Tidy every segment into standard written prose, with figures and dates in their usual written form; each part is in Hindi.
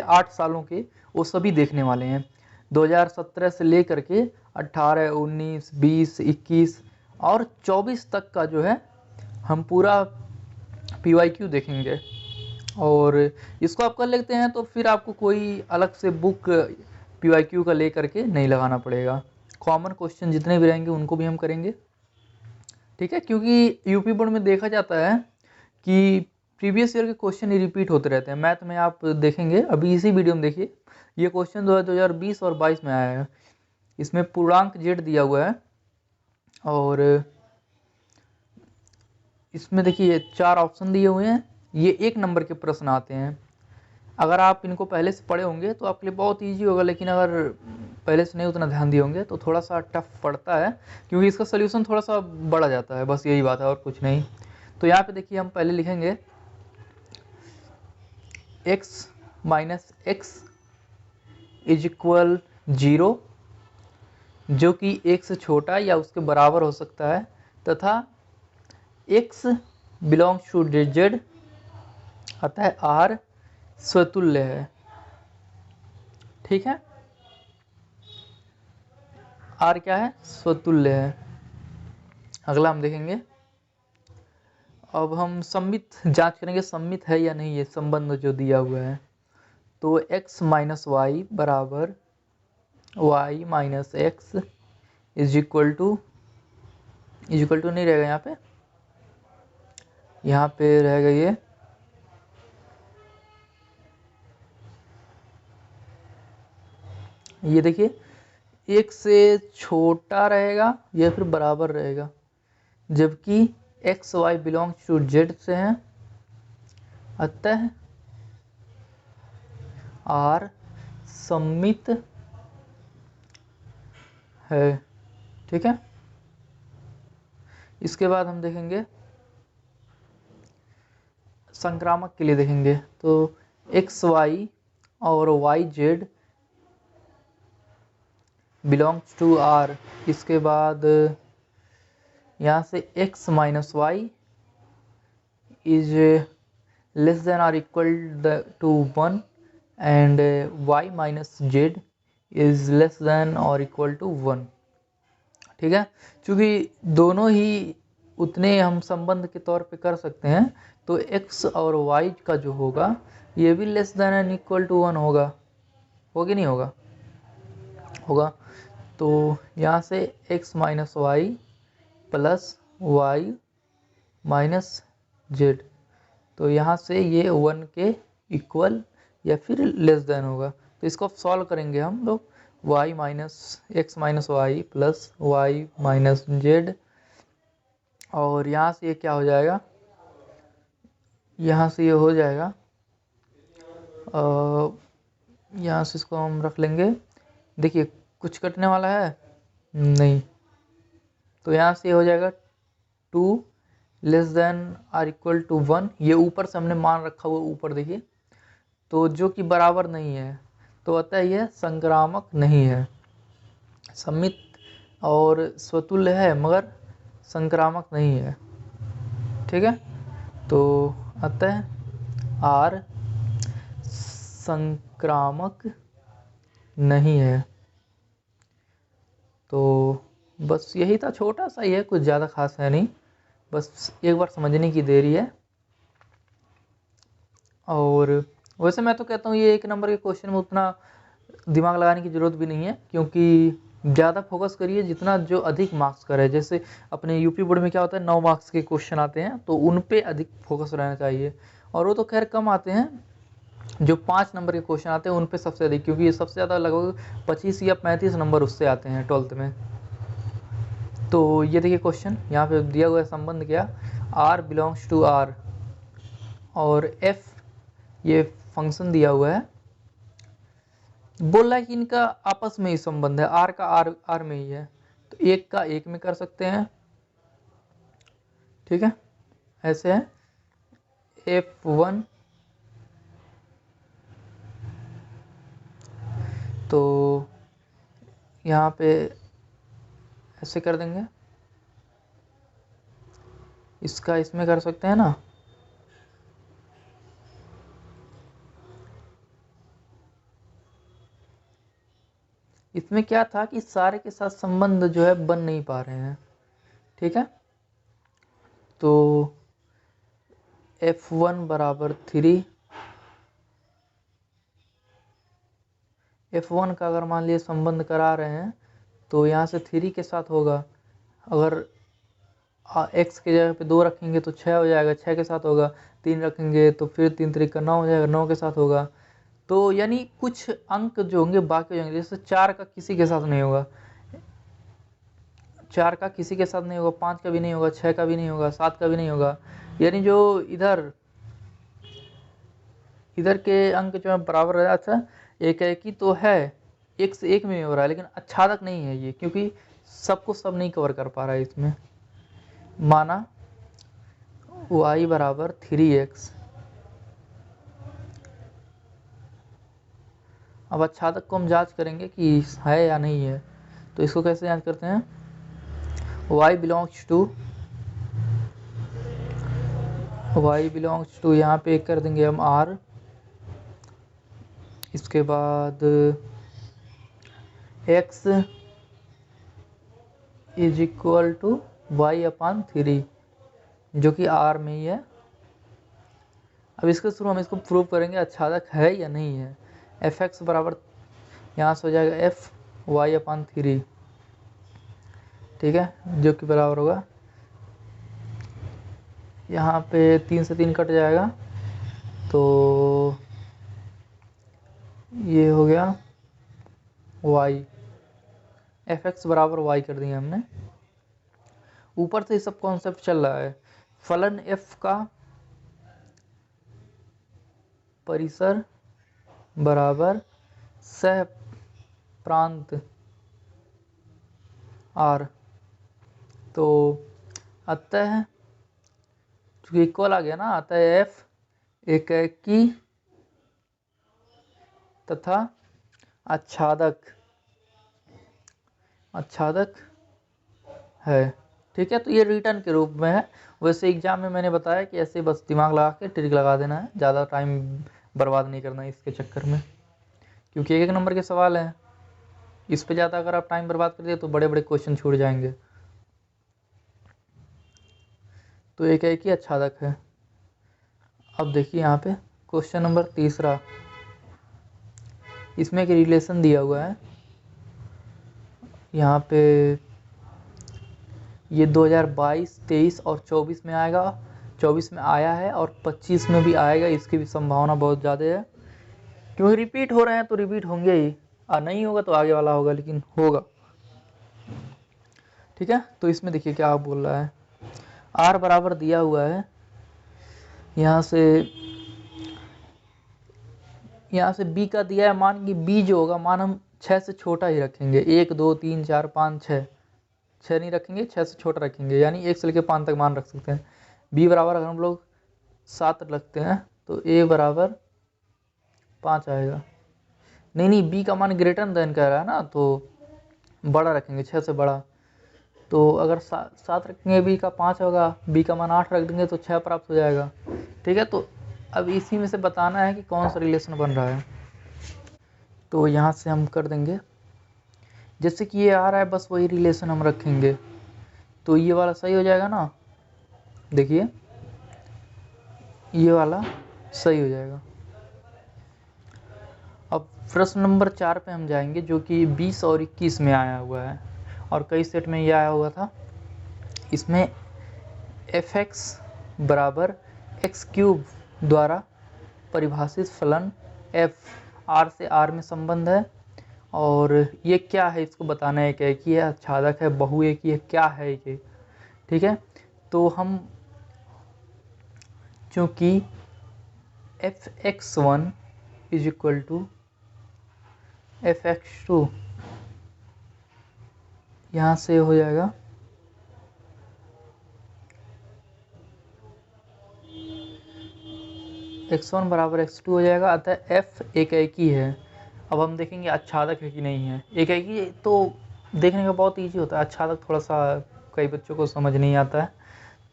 8 सालों के वो सभी देखने वाले हैं। 2017 से लेकर के 18, 19, 20, 21 और 24 तक का जो है हम पूरा PYQ देखेंगे। और इसको आप कर लेते हैं तो फिर आपको कोई अलग से बुक PYQ का ले करके नहीं लगाना पड़ेगा। कॉमन क्वेश्चन जितने भी रहेंगे उनको भी हम करेंगे, ठीक है। क्योंकि यूपी बोर्ड में देखा जाता है कि प्रीवियस ईयर के क्वेश्चन ही रिपीट होते रहते हैं। मैथ में आप देखेंगे, अभी इसी वीडियो में देखिए, ये क्वेश्चन 2020 और 22 में आया है। इसमें पूर्णांक जेड दिया हुआ है और इसमें देखिए 4 ऑप्शन दिए हुए हैं। ये 1 नंबर के प्रश्न आते हैं। अगर आप इनको पहले से पढ़े होंगे तो आपके लिए बहुत ईजी होगा, लेकिन अगर पहले से नहीं उतना ध्यान दिए होंगे तो थोड़ा सा टफ पड़ता है, क्योंकि इसका सोल्यूशन थोड़ा सा बड़ा जाता है, बस यही बात है और कुछ नहीं। तो यहाँ पे देखिए हम पहले लिखेंगे x minus x is equal 0, जो कि 1 से छोटा या उसके बराबर हो सकता है, तथा x बिलोंग्स टू z, अतः r स्वतुल्य है, ठीक है। r क्या है? स्वतुल्य है। अगला हम देखेंगे, अब हम सम्मित जांच करेंगे सम्मित है या नहीं ये संबंध जो दिया हुआ है। तो x माइनस वाई बराबर y minus x is equal to नहीं रहेगा, यहाँ पे रहेगा ये देखिए, 1 से छोटा रहेगा या फिर बराबर रहेगा, जबकि x y belongs to z से है, अतः आर सम्मित है, ठीक है। इसके बाद हम देखेंगे संक्रामक के लिए देखेंगे, तो एक्स वाई और y z belongs to r. इसके बाद यहाँ से x minus y is less than or equal to 1 and y minus z is less than और इक्वल टू 1, ठीक है। चूँकि दोनों ही उतने हम संबंध के तौर पे कर सकते हैं, तो x और y का जो होगा ये भी less than and equal to 1 होगा कि नहीं होगा? होगा। तो यहाँ से x minus y plus y minus z, तो यहाँ से ये 1 के इक्वल या फिर लेस देन होगा। तो इसको सॉल्व करेंगे हम लोग, y minus x minus y plus y minus z, और यहाँ से ये क्या हो जाएगा, यहाँ से ये हो जाएगा, यहाँ से इसको हम रख लेंगे। देखिए कुछ कटने वाला है नहीं, तो यहाँ से हो जाएगा 2 less than or equal to 1। ये ऊपर से हमने मान रखा हुआ ऊपर देखिए, तो जो कि बराबर नहीं है, तो अतः यह संक्रामक नहीं है। सम्मित और स्वतुल्य है मगर संक्रामक नहीं है, ठीक है। तो अतः आर संक्रामक नहीं है। तो बस यही था, छोटा सा ही है, कुछ ज़्यादा खास है नहीं, बस एक बार समझने की देरी है। और वैसे मैं तो कहता हूँ ये 1 नंबर के क्वेश्चन में उतना दिमाग लगाने की ज़रूरत भी नहीं है, क्योंकि ज़्यादा फोकस करिए जितना जो अधिक मार्क्स का है। जैसे अपने यूपी बोर्ड में क्या होता है, 9 मार्क्स के क्वेश्चन आते हैं, तो उन पे अधिक फोकस रहना चाहिए। और वो तो खैर कम आते हैं, जो 5 नंबर के क्वेश्चन आते हैं उन पे सबसे अधिक, क्योंकि ये सबसे ज़्यादा लगभग 25 या 35 नंबर उससे आते हैं 12th में। तो ये देखिए क्वेश्चन यहाँ पे दिया हुआ है, संबंध क्या, r बिलोंग्स टू r और f ये फंक्शन दिया हुआ है। बोल रहा है कि इनका आपस में ही संबंध है, r का r में ही है, तो 1 का 1 में कर सकते हैं, ठीक है। ऐसे है f1, तो यहाँ पे ऐसे कर देंगे, इसका इसमें कर सकते हैं ना, इसमें क्या था कि सारे के साथ संबंध जो है बन नहीं पा रहे हैं, ठीक है। तो F1 बराबर 3, F1 का अगर मान लीजिए संबंध करा रहे हैं तो यहाँ से 3 के साथ होगा। अगर x के जगह पे 2 रखेंगे तो 6 हो जाएगा, 6 के साथ होगा। 3 रखेंगे तो फिर 3 3 का 9 हो जाएगा, 9 के साथ होगा। तो यानी कुछ अंक जो होंगे बाकी हो जाएंगे, जैसे 4 का किसी के साथ नहीं होगा, 4 का किसी के साथ नहीं होगा, 5 का भी नहीं होगा, 6 का भी नहीं होगा, 7 का भी नहीं होगा। यानी जो इधर के अंक जो है बराबर है। अच्छा, एक तो है, एक से एक में हो रहा है, लेकिन आच्छादक नहीं है ये, क्योंकि सबको सब नहीं कवर कर पा रहा है इसमें। माना y बराबर 3x। अब आच्छादक को हम जांच करेंगे कि है या नहीं है। तो इसको कैसे जांच करते हैं, y बिलोंग्स टू यहाँ पे कर देंगे हम r, इसके बाद x is equal to y/3, जो कि r में ही है। अब इसके थ्रू हम इसको प्रूव करेंगे आच्छादक है या नहीं है। fx बराबर यहाँ से हो जाएगा f(y/3), ठीक है, जो कि बराबर होगा, यहाँ पे 3 से 3 कट जाएगा, तो ये हो गया y, fx बराबर y कर दिया हमने। ऊपर से सब कॉन्सेप्ट चल रहा है, फलन f का परिसर बराबर सह प्रांत r। तो अतः चूंकि इक्वल आ गया ना, अतः f एकेकी तथा आच्छादक है, ठीक है। तो ये रिटर्न के रूप में है। वैसे एग्जाम में मैंने बताया कि ऐसे बस दिमाग लगा के ट्रिक लगा देना है, ज़्यादा टाइम बर्बाद नहीं करना है इसके चक्कर में, क्योंकि एक नंबर के सवाल हैं। इस पे ज़्यादा अगर आप टाइम बर्बाद कर दिए तो बड़े बड़े क्वेश्चन छूट जाएंगे। तो एक ही आच्छादक है। अब देखिए यहाँ पे क्वेश्चन नंबर 3, इसमें एक रिलेशन दिया हुआ है। यहाँ पे ये 2022, 23 और 24 में आएगा, 24 में आया है और 25 में भी आएगा। इसकी भी संभावना बहुत ज़्यादा है, क्योंकि रिपीट हो रहे हैं तो रिपीट होंगे ही, और नहीं होगा तो आगे वाला होगा, लेकिन होगा, ठीक है। तो इसमें देखिए क्या बोल रहा है, r बराबर दिया हुआ है, यहाँ से b का दिया है मान, कि b जो होगा मान हम 6 से छोटा ही रखेंगे। 1 2 3 4 5 6 नहीं रखेंगे, 6 से छोटा रखेंगे, यानी 1 से लेकर 5 तक मान रख सकते हैं। b बराबर अगर हम लोग 7 रखते हैं तो a बराबर 5 आएगा। नहीं, b का मान ग्रेटर देन कह रहा है ना, तो बड़ा रखेंगे, 6 से बड़ा। तो अगर 7 रखेंगे, b का 5 होगा, b का मान 8 रख देंगे तो 6 प्राप्त हो जाएगा, ठीक है। तो अब इसी में से बताना है कि कौन सा रिलेशन बन रहा है। तो यहाँ से हम कर देंगे, जैसे कि ये आ रहा है बस वही रिलेशन हम रखेंगे, तो ये वाला सही हो जाएगा ना। देखिए ये वाला सही हो जाएगा। अब प्रश्न नंबर 4 पे हम जाएंगे, जो कि 20 और 21 में आया हुआ है, और कई सेट में ये आया हुआ था। इसमें fx बराबर x³ द्वारा परिभाषित फलन f, r से r में संबंध है, और ये क्या है इसको बताना है, एक ही है, आच्छादक है, बहु एक ही है, क्या है ये, ठीक है। तो हम चूँकि fx1 is equal to fx2, यहाँ से हो जाएगा x1 बराबर x2 हो जाएगा, अतः f एक ही है। अब हम देखेंगे आच्छादक है कि नहीं है। एक ही तो देखने का बहुत ईजी होता है, आच्छादक थोड़ा सा कई बच्चों को समझ नहीं आता है।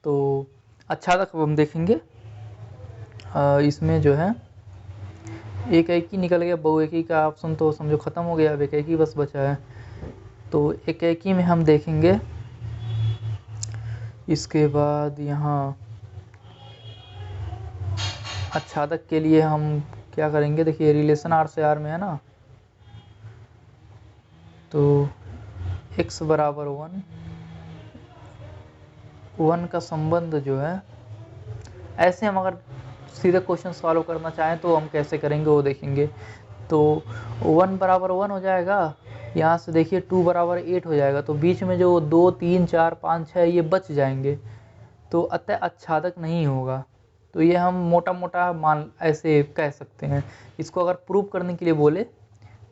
तो आच्छादक अब हम देखेंगे, इसमें जो है एक एक ही निकल गया, बहु एक ही का ऑप्शन तो समझो ख़त्म हो गया, अब एक एक ही बस बचा है। तो एक एक ही में हम देखेंगे। इसके बाद यहाँ आच्छादक के लिए हम क्या करेंगे, देखिए रिलेशन आर से आर में है ना, तो x बराबर 1 का संबंध जो है, ऐसे हम अगर सीधे क्वेश्चन सॉल्व करना चाहें तो हम कैसे करेंगे वो देखेंगे। तो 1 बराबर 1 हो जाएगा, यहाँ से देखिए 2 बराबर 8 हो जाएगा, तो बीच में जो 2 3 4 5 6 ये बच जाएंगे, तो अतः आच्छादक नहीं होगा। तो ये हम मोटा मोटा मान ऐसे कह सकते हैं। इसको अगर प्रूव करने के लिए बोले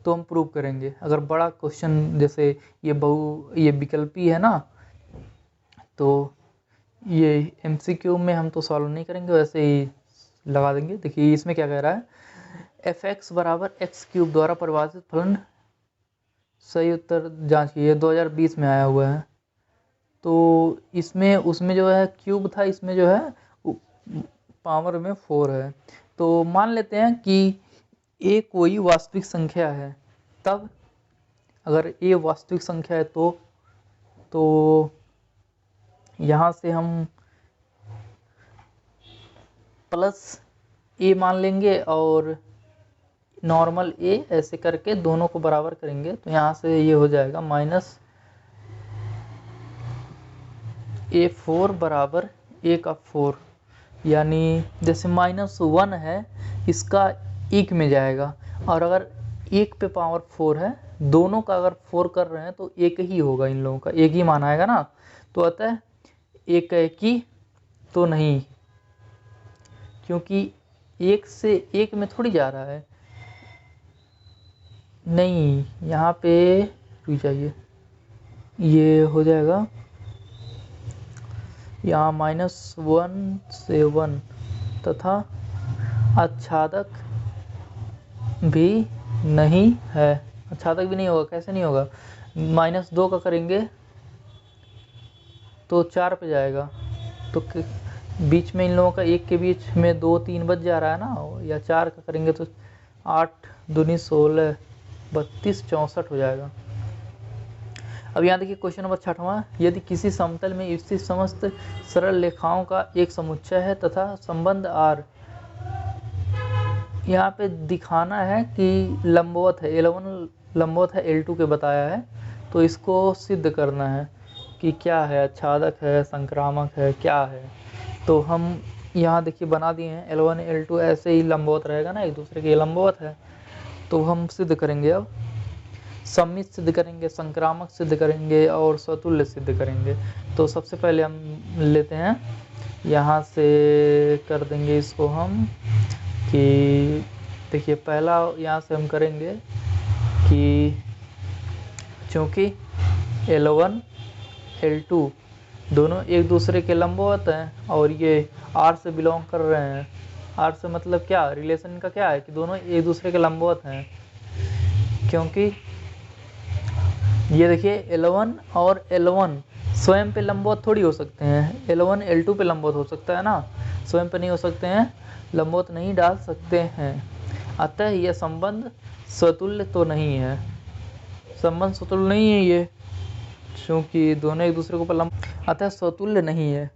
तो हम प्रूव करेंगे। अगर बड़ा क्वेश्चन जैसे ये विकल्पी है ना, तो ये MCQ में हम तो सॉल्व नहीं करेंगे, वैसे ही लगा देंगे। देखिए इसमें क्या कह रहा है, fx बराबर x³ द्वारा परिभाषित फलन, सही उत्तर जांच कीजिए, 2020 में आया हुआ है। तो इसमें उसमें जो है क्यूब था, इसमें जो है पावर में 4 है। तो मान लेते हैं कि a कोई वास्तविक संख्या है, तब अगर a वास्तविक संख्या है तो यहाँ से हम प्लस a मान लेंगे और नॉर्मल a ऐसे करके दोनों को बराबर करेंगे, तो यहाँ से ये हो जाएगा माइनस a4 बराबर a का 4, यानी जैसे -1 है इसका 1 में जाएगा, और अगर 1 पे पावर 4 है, दोनों का अगर 4 कर रहे हैं तो एक ही होगा, इन लोगों का एक ही मान आएगा ना। तो अतः एक ही तो नहीं, क्योंकि 1 से 1 में थोड़ी जा रहा है, नहीं यहाँ पे रुक जाइए, ये हो जाएगा यहाँ -1 से 1 तथा आच्छादक भी नहीं है। आच्छादक भी नहीं होगा, कैसे नहीं होगा, -2 का करेंगे तो 4 पे जाएगा, तो बीच में इन लोगों का 1 के बीच में 2 3 बच जा रहा है ना, या 4 का करेंगे तो 8 दूनी 16 32 64 हो जाएगा। अब यहाँ देखिए क्वेश्चन नंबर 6वां, यदि किसी समतल में स्थित समस्त सरल रेखाओं का एक समुच्चय है तथा संबंध R यहाँ पे दिखाना है कि लंबवत है, L1 लंबवत है L2 के बताया है, तो इसको सिद्ध करना है कि क्या है, आच्छादक है, संक्रामक है, क्या है। तो हम यहाँ देखिए बना दिए हैं, L1 L2 ऐसे ही लंबवत रहेगा ना, एक दूसरे के लंबवत है। तो हम सिद्ध करेंगे, अब सम्मित सिद्ध करेंगे, संक्रामक सिद्ध करेंगे और स्वतुल्य सिद्ध करेंगे। तो सबसे पहले हम लेते हैं, यहाँ से कर देंगे इसको हम कि देखिए पहला यहाँ से हम करेंगे कि चूँकि L1 L2 दोनों एक दूसरे के लंबवत हैं और ये R से बिलोंग कर रहे हैं, R से मतलब क्या, रिलेशन का क्या है कि दोनों एक दूसरे के लंबवत हैं, क्योंकि ये देखिए L1 और L1 स्वयं पे लंबवत थोड़ी हो सकते हैं, L1 L2 पे लंबवत हो सकता है ना, स्वयं पे नहीं हो सकते हैं, लंबवत नहीं डाल सकते हैं। अतः यह संबंध स्वतुल्य तो नहीं है, संबंध स्वतुल्य नहीं है ये, क्योंकि दोनों एक दूसरे के ऊपर अतः स्वतुल्य नहीं है।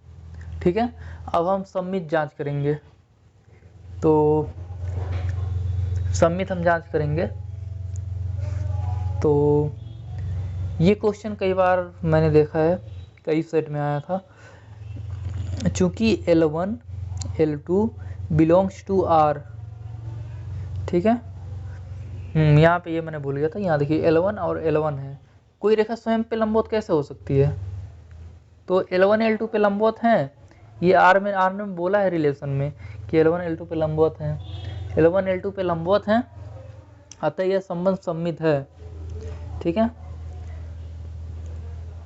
ठीक है, अब हम सम्मित जांच करेंगे। तो सम्मित हम जांच करेंगे, तो ये क्वेश्चन कई बार मैंने देखा है, कई सेट में आया था। चूँकि L1 L2 belongs to R, ठीक है, यहाँ पे ये मैंने भूल गया था, यहाँ देखिए L1 और L1 है, कोई रेखा स्वयं पे लंबवत कैसे हो सकती है, तो L1 L2 पे लंबवत हैं, ये R ने बोला है रिलेशन में कि L1 L2 पे लंबवत हैं, L1 L2 पे लंबवत हैं, अतः यह संबंध सम्मित है। ठीक है,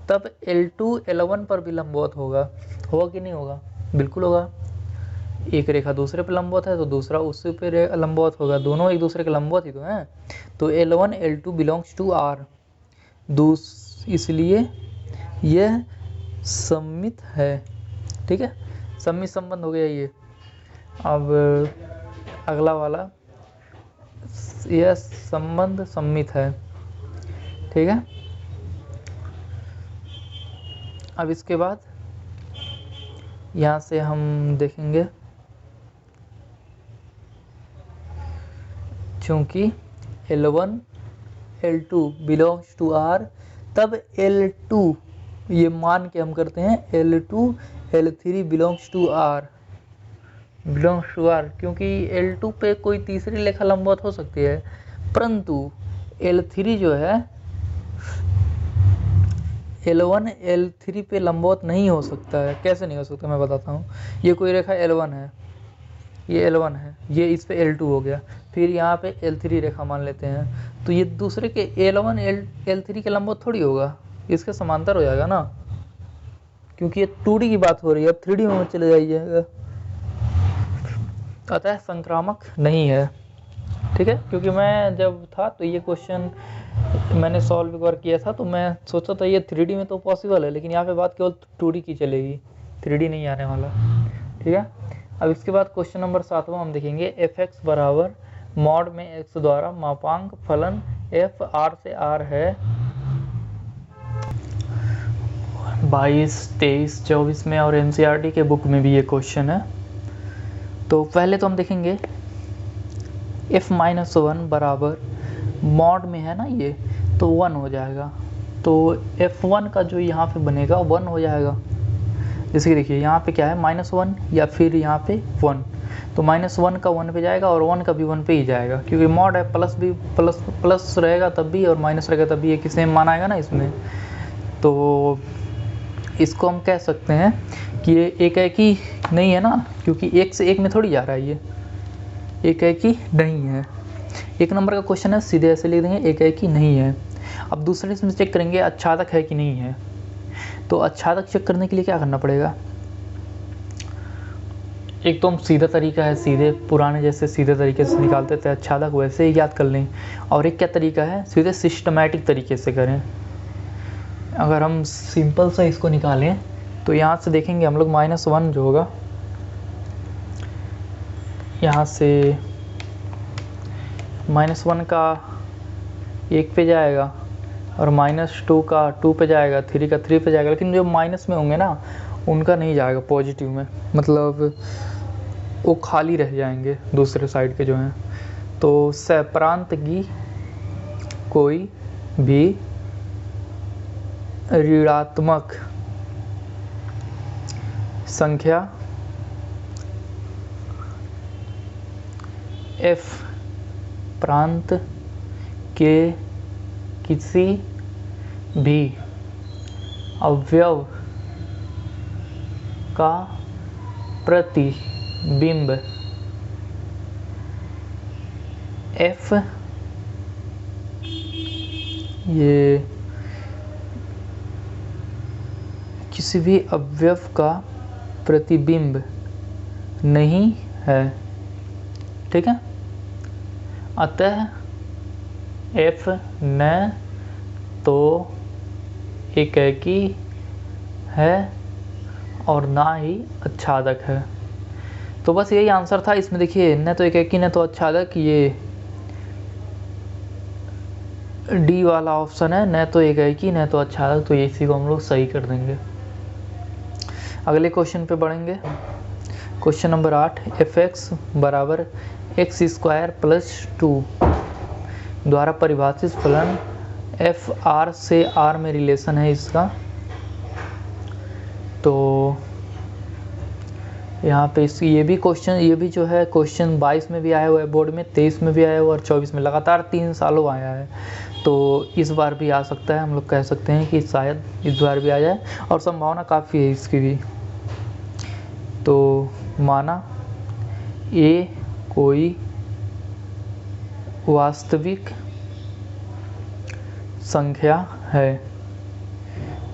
तब L2 L1 पर भी लंबवत होगा कि नहीं होगा, बिल्कुल होगा। एक रेखा दूसरे पे लंबवत है तो दूसरा उससे पे लंबवत होगा, दोनों एक दूसरे के लंबवत ही तो हैं। तो L1 L2 belongs to R, इसलिए यह सम्मित है। ठीक है, सम्मित संबंध हो गया ये। अब अगला वाला यह संबंध सम्मित है। ठीक है, अब इसके बाद यहाँ से हम देखेंगे, चूँकि L1 L2 belongs to R, तब L2 ये मान के हम करते हैं L2 L3 belongs to R, क्योंकि L2 पे कोई तीसरी रेखा लंबवत हो सकती है, परंतु L3 जो है L1 L3 पे लंबवत नहीं हो सकता है। कैसे नहीं हो सकता, मैं बताता हूँ। ये कोई रेखा L1 है, ये L1 है, ये इस पे L2 हो गया, फिर यहाँ पे L3 रेखा मान लेते हैं, तो ये दूसरे के L1 L3 के लंबवत थोड़ी होगा, इसके समांतर हो जाएगा ना, क्योंकि ये 2D की बात हो रही है। अब 3D में चले जाइएगा, अतः संक्रामक नहीं है। ठीक है, क्योंकि मैं जब था तो ये क्वेश्चन मैंने सॉल्व एक बार किया था, तो मैं सोचा था ये 3D में तो पॉसिबल है, लेकिन यहाँ पे बात केवल 2D की चलेगी, 3D नहीं आने वाला। ठीक है, अब इसके बाद क्वेश्चन नंबर 7वां हम देखेंगे। f(x) बराबर मॉड में x द्वारा मापांक फलन f R से R है। 22, 23, 24 में और NCERT के बुक में भी ये क्वेश्चन है। तो पहले तो हम देखेंगे f-1 बराबर मॉड में है ना ये, तो 1 हो जाएगा, तो f1 का जो यहाँ पे बनेगा 1 हो जाएगा। जैसे कि देखिए यहाँ पे क्या है -1 या फिर यहाँ पे 1, तो -1 का 1 पे जाएगा और 1 का भी 1 पे ही जाएगा, क्योंकि मॉड है, प्लस भी प्लस रहेगा तब भी और माइनस रहेगा तब भी, एक ही सेम मान आएगा ना इसमें। तो इसको हम कह सकते हैं कि ये एक ही नहीं है ना, क्योंकि 1 से 1 में थोड़ी जा रहा है, ये एक ही नहीं है। 1 नंबर का क्वेश्चन है, सीधे ऐसे लिख देंगे एक ही नहीं है। अब दूसरे इसमें चेक करेंगे आच्छादक है कि नहीं है। तो आच्छादक चेक करने के लिए क्या करना पड़ेगा, एक तो हम सीधा तरीका है, सीधे पुराने जैसे सीधे तरीके से निकालते थे आच्छादक, वैसे ही याद कर लें। और एक क्या तरीका है, सीधे सिस्टमैटिक तरीके से करें। अगर हम सिंपल सा इसको निकालें तो यहाँ से देखेंगे हम लोग -1 जो होगा, यहाँ से -1 का 1 पे जाएगा और -2 का 2 पे जाएगा, 3 का 3 पे जाएगा, लेकिन जो माइनस में होंगे ना उनका नहीं जाएगा पॉजिटिव में, मतलब वो खाली रह जाएंगे दूसरे साइड के जो हैं। तो सप्रांत की कोई भी ऋणात्मक संख्या f प्रांत के किसी भी अवयव का प्रतिबिंब f, ये किसी भी अवयव का प्रतिबिंब नहीं है। ठीक है, अतः f न तो एकाकी है और ना ही आच्छादक है। तो बस यही आंसर था इसमें। देखिए न तो एकाकी न तो आच्छादक, ये डी वाला ऑप्शन है, न तो एकाकी न तो आच्छादक, तो इसी को हम लोग सही कर देंगे। अगले क्वेश्चन पे बढ़ेंगे। क्वेश्चन नंबर 8, f(x) बराबर x² + 2 द्वारा परिभाषित फलन f R से R में रिलेशन है इसका। तो यहाँ पे ये भी क्वेश्चन, ये भी जो है क्वेश्चन 22 में भी आया हुआ है बोर्ड में, 23 में भी आया हुआ है और 24 में, लगातार 3 सालों आया है। तो इस बार भी आ सकता है, हम लोग कह सकते हैं कि शायद इस बार भी आ जाए और संभावना काफ़ी है इसकी भी। तो माना ये कोई वास्तविक संख्या है,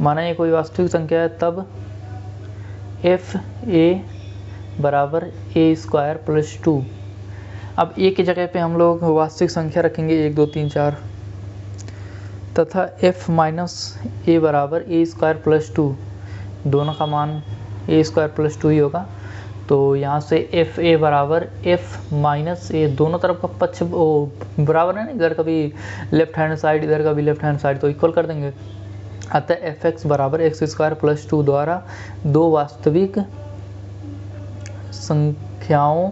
माना ये कोई वास्तविक संख्या है, तब f a बराबर a² + 2। अब a की जगह पे हम लोग वास्तविक संख्या रखेंगे 1 2 3 4, तथा f - a बराबर a² + 2, दोनों का मान a² + 2 ही होगा। तो यहाँ से एफ ए बराबर एफ माइनस ए, दोनों तरफ का पक्ष बराबर है ना, इधर का भी लेफ्ट हैंड साइड इधर का भी लेफ्ट हैंड साइड, तो इक्वल कर देंगे। अतः एफ एक्स बराबर एक्स स्क्वायर प्लस 2 द्वारा दो वास्तविक संख्याओं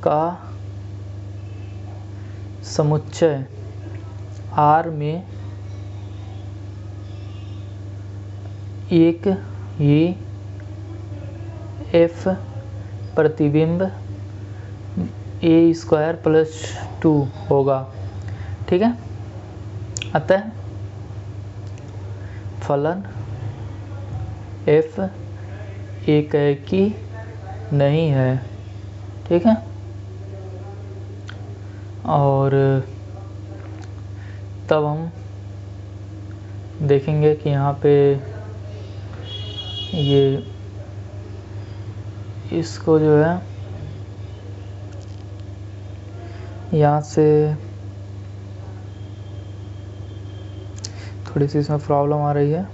का समुच्चय R में एक ही f प्रतिबिंब a स्क्वायर प्लस 2 होगा। ठीक है, अतः फलन f एकैकी नहीं है। ठीक है, और तब हम देखेंगे कि यहाँ पे ये इसको जो है यहाँ से थोड़ी सी इसमें प्रॉब्लम आ रही है।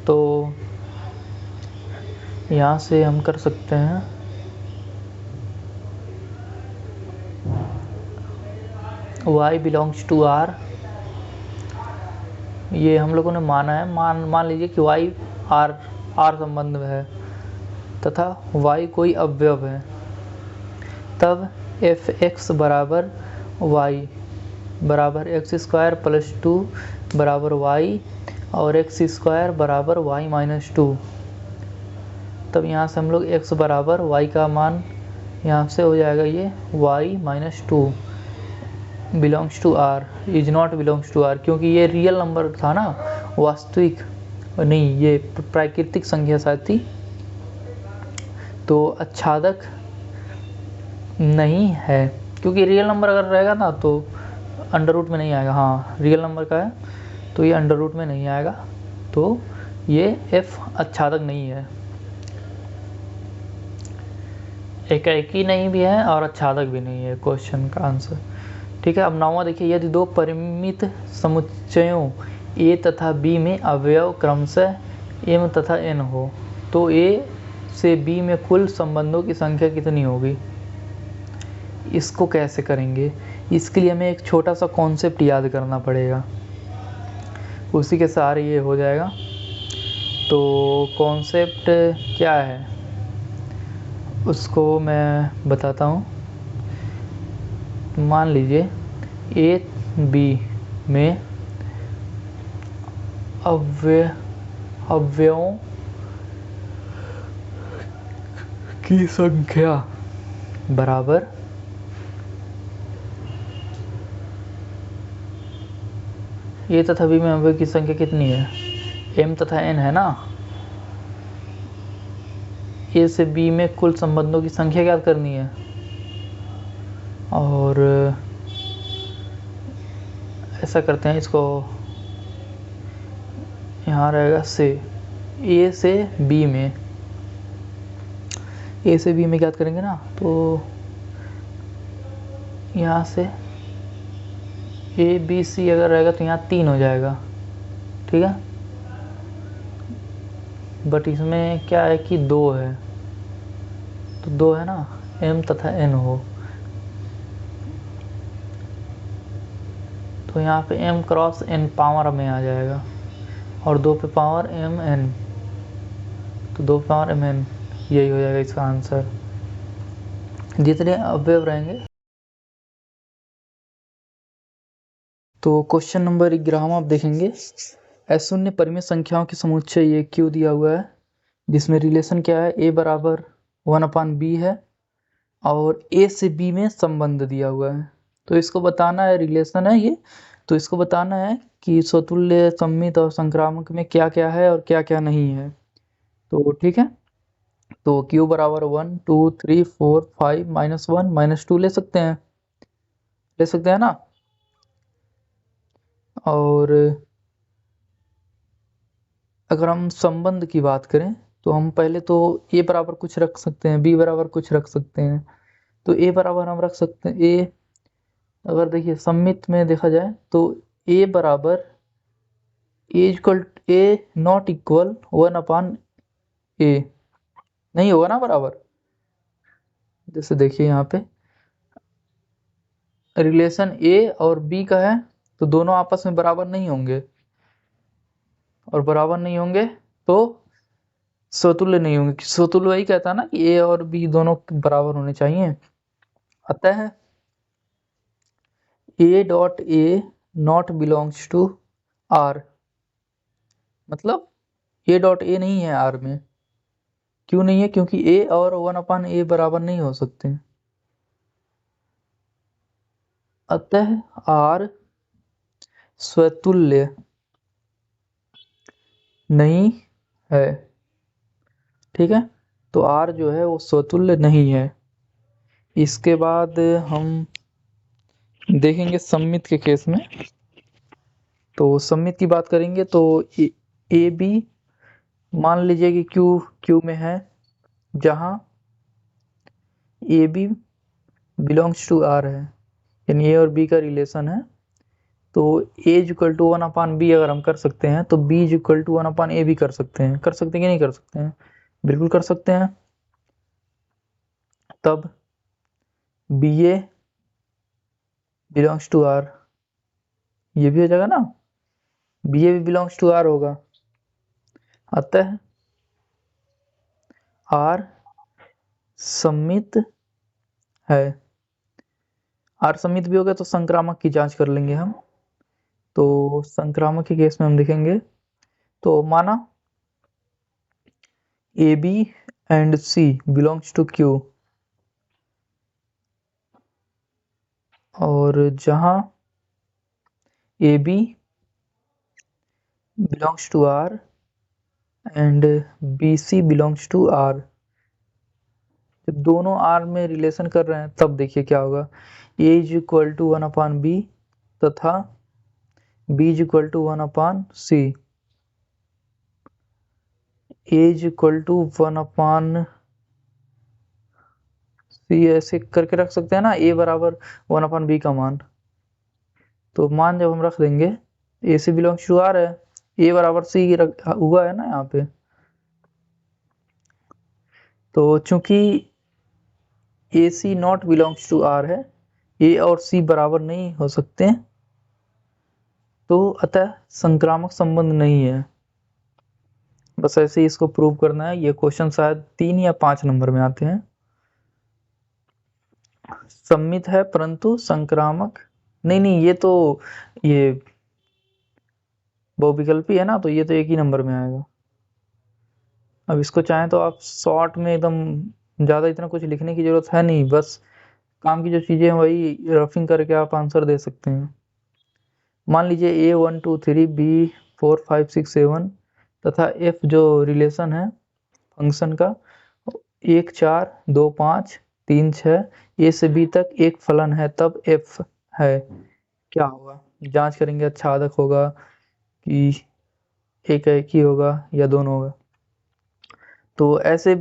तो यहाँ से हम कर सकते हैं y बिलोंग्स टू r, ये हम लोगों ने माना है, मान लीजिए कि y r संबंध में है तथा y कोई अवयव है, तब एफ एक्स बराबर y बराबर एक्स स्क्वायर प्लस 2 बराबर y और एक्स स्क्वायर बराबर y माइनस 2। तब यहाँ से हम लोग x बराबर y का मान यहाँ से हो जाएगा ये y minus 2 belongs to r is not belongs to r, क्योंकि ये रियल नंबर था ना, वास्तविक नहीं, ये प्राकृतिक संख्या शायद थी, तो आच्छादक नहीं है। क्योंकि रियल नंबर अगर रहेगा ना तो अंडर रूट में नहीं आएगा। हाँ, रियल नंबर का है तो ये अंडर रूट में नहीं आएगा, तो ये f आच्छादक नहीं है, एकाएकी नहीं भी है और आच्छादक भी नहीं है क्वेश्चन का आंसर। ठीक है, अब 9वां देखिए, यदि दो परिमित समुच्चयों a तथा b में अवयव क्रमशः m तथा n हो तो a से b में कुल संबंधों की संख्या कितनी होगी। इसको कैसे करेंगे, इसके लिए हमें एक छोटा सा कॉन्सेप्ट याद करना पड़ेगा, उसी के सहारे ये हो जाएगा। तो कॉन्सेप्ट क्या है उसको मैं बताता हूँ। मान लीजिए ए बी में अवयवों की संख्या बराबर ए तथा बी में अवयव की संख्या कितनी है, m तथा n है ना। ए से बी में कुल संबंधों की संख्या क्या करनी है, और ऐसा करते हैं, इसको यहाँ रहेगा से ए से बी में ज्ञात करेंगे ना, तो यहाँ से ए बी सी अगर रहेगा तो यहाँ 3 हो जाएगा। ठीक है, बट इसमें क्या है कि 2 है, तो 2 है ना, m तथा n हो तो यहाँ पे m क्रॉस n पावर में आ जाएगा, और 2 पे पावर m n, तो 2 पे पावर m n, यही हो जाएगा इसका आंसर। जितने अवयव रहेंगे। तो क्वेश्चन नंबर 11 आप देखेंगे, अशून्य परिमित संख्याओं के समुच्चय ये क्यों दिया हुआ है, जिसमें रिलेशन क्या है, a बराबर 1/b है और a से b में संबंध दिया हुआ है। तो इसको बताना है, रिलेशन है ये, तो इसको बताना है कि स्वतुल्य, सममित और संक्रामक में क्या क्या है और क्या क्या नहीं है। तो ठीक है, तो q बराबर 1 2 3 4 5 -1 -2 ले सकते हैं ना। और अगर हम संबंध की बात करें तो हम पहले तो a बराबर कुछ रख सकते हैं, b बराबर कुछ रख सकते हैं। तो a बराबर हम रख सकते हैं, a अगर देखिए सममित में देखा जाए तो a बराबर a नॉट इक्वल 1/n ए नहीं होगा ना बराबर। जैसे देखिए यहाँ पे रिलेशन ए और बी का है तो दोनों आपस में बराबर नहीं होंगे, और बराबर नहीं होंगे तो स्वतुल्य नहीं होंगे। स्वतुल्य वही कहता है ना कि ए और बी दोनों बराबर होने चाहिए। अतः a dot a not belongs to r, मतलब ए डॉट ए नहीं है आर में। क्यों नहीं है? क्योंकि ए और 1/a बराबर नहीं हो सकते। अतः आर स्वतुल्य नहीं है। ठीक है, तो आर जो है वो स्वतुल्य नहीं है। इसके बाद हम देखेंगे सममित के केस में। तो सममित की बात करेंगे तो ए बी मान लीजिए कि क्यू में है, जहां a b belongs to r है, यानी ए और बी का रिलेशन है। तो ए इज इक्वल टू 1/b अगर हम कर सकते हैं तो b is equal to 1/a भी कर सकते हैं। कर सकते हैं कि नहीं कर सकते हैं? बिल्कुल कर सकते हैं। तब b a belongs to r, ये भी हो जाएगा ना, बी ए भी बिलोंग्स टू आर होगा। अतः आर सममित है। आर सममित भी हो गया तो संक्रामक की जांच कर लेंगे हम। तो संक्रामक के केस में हम देखेंगे तो माना a b and c belongs to q, और जहां a b belongs to r and b c belongs to r, जब दोनों आर में रिलेशन कर रहे हैं तब देखिए क्या होगा। ए इज इक्वल टू 1/b तथा b is equal to 1/c। A is equal to 1/c ऐसे करके रख सकते हैं ना, a बराबर 1/b का मान। तो मान जब हम रख देंगे ए सी बिलोंग्स टू आर है, ए बराबर सी हुआ है ना यहाँ पे। तो चूंकि ए सी नॉट बिलोंग्स टू आर है, ए और सी बराबर नहीं हो सकते, तो अतः संक्रामक संबंध नहीं है। बस ऐसे ही इसको प्रूव करना है। ये क्वेश्चन शायद 3 या 5 नंबर में आते हैं। सम्मित है परंतु संक्रामक नहीं, नहीं ये तो ये बहुविकल्पी है ना, तो ये तो एक ही नंबर में आएगा। अब इसको चाहें तो आप शॉर्ट में एकदम ज़्यादा इतना कुछ लिखने की जरूरत है नहीं, बस काम की जो चीज़ें हैं वही रफिंग करके आप आंसर दे सकते हैं। मान लीजिए ए 1 2 3 बी 4 5 6 7 तथा एफ जो रिलेशन है फंक्शन का 1 4 2 5 3 6, ए से बी तक एक फलन है, तब एफ है। क्या होगा? जांच करेंगे अच्छादक होगा कि एक ही होगा या दोनों होगा। तो ऐसे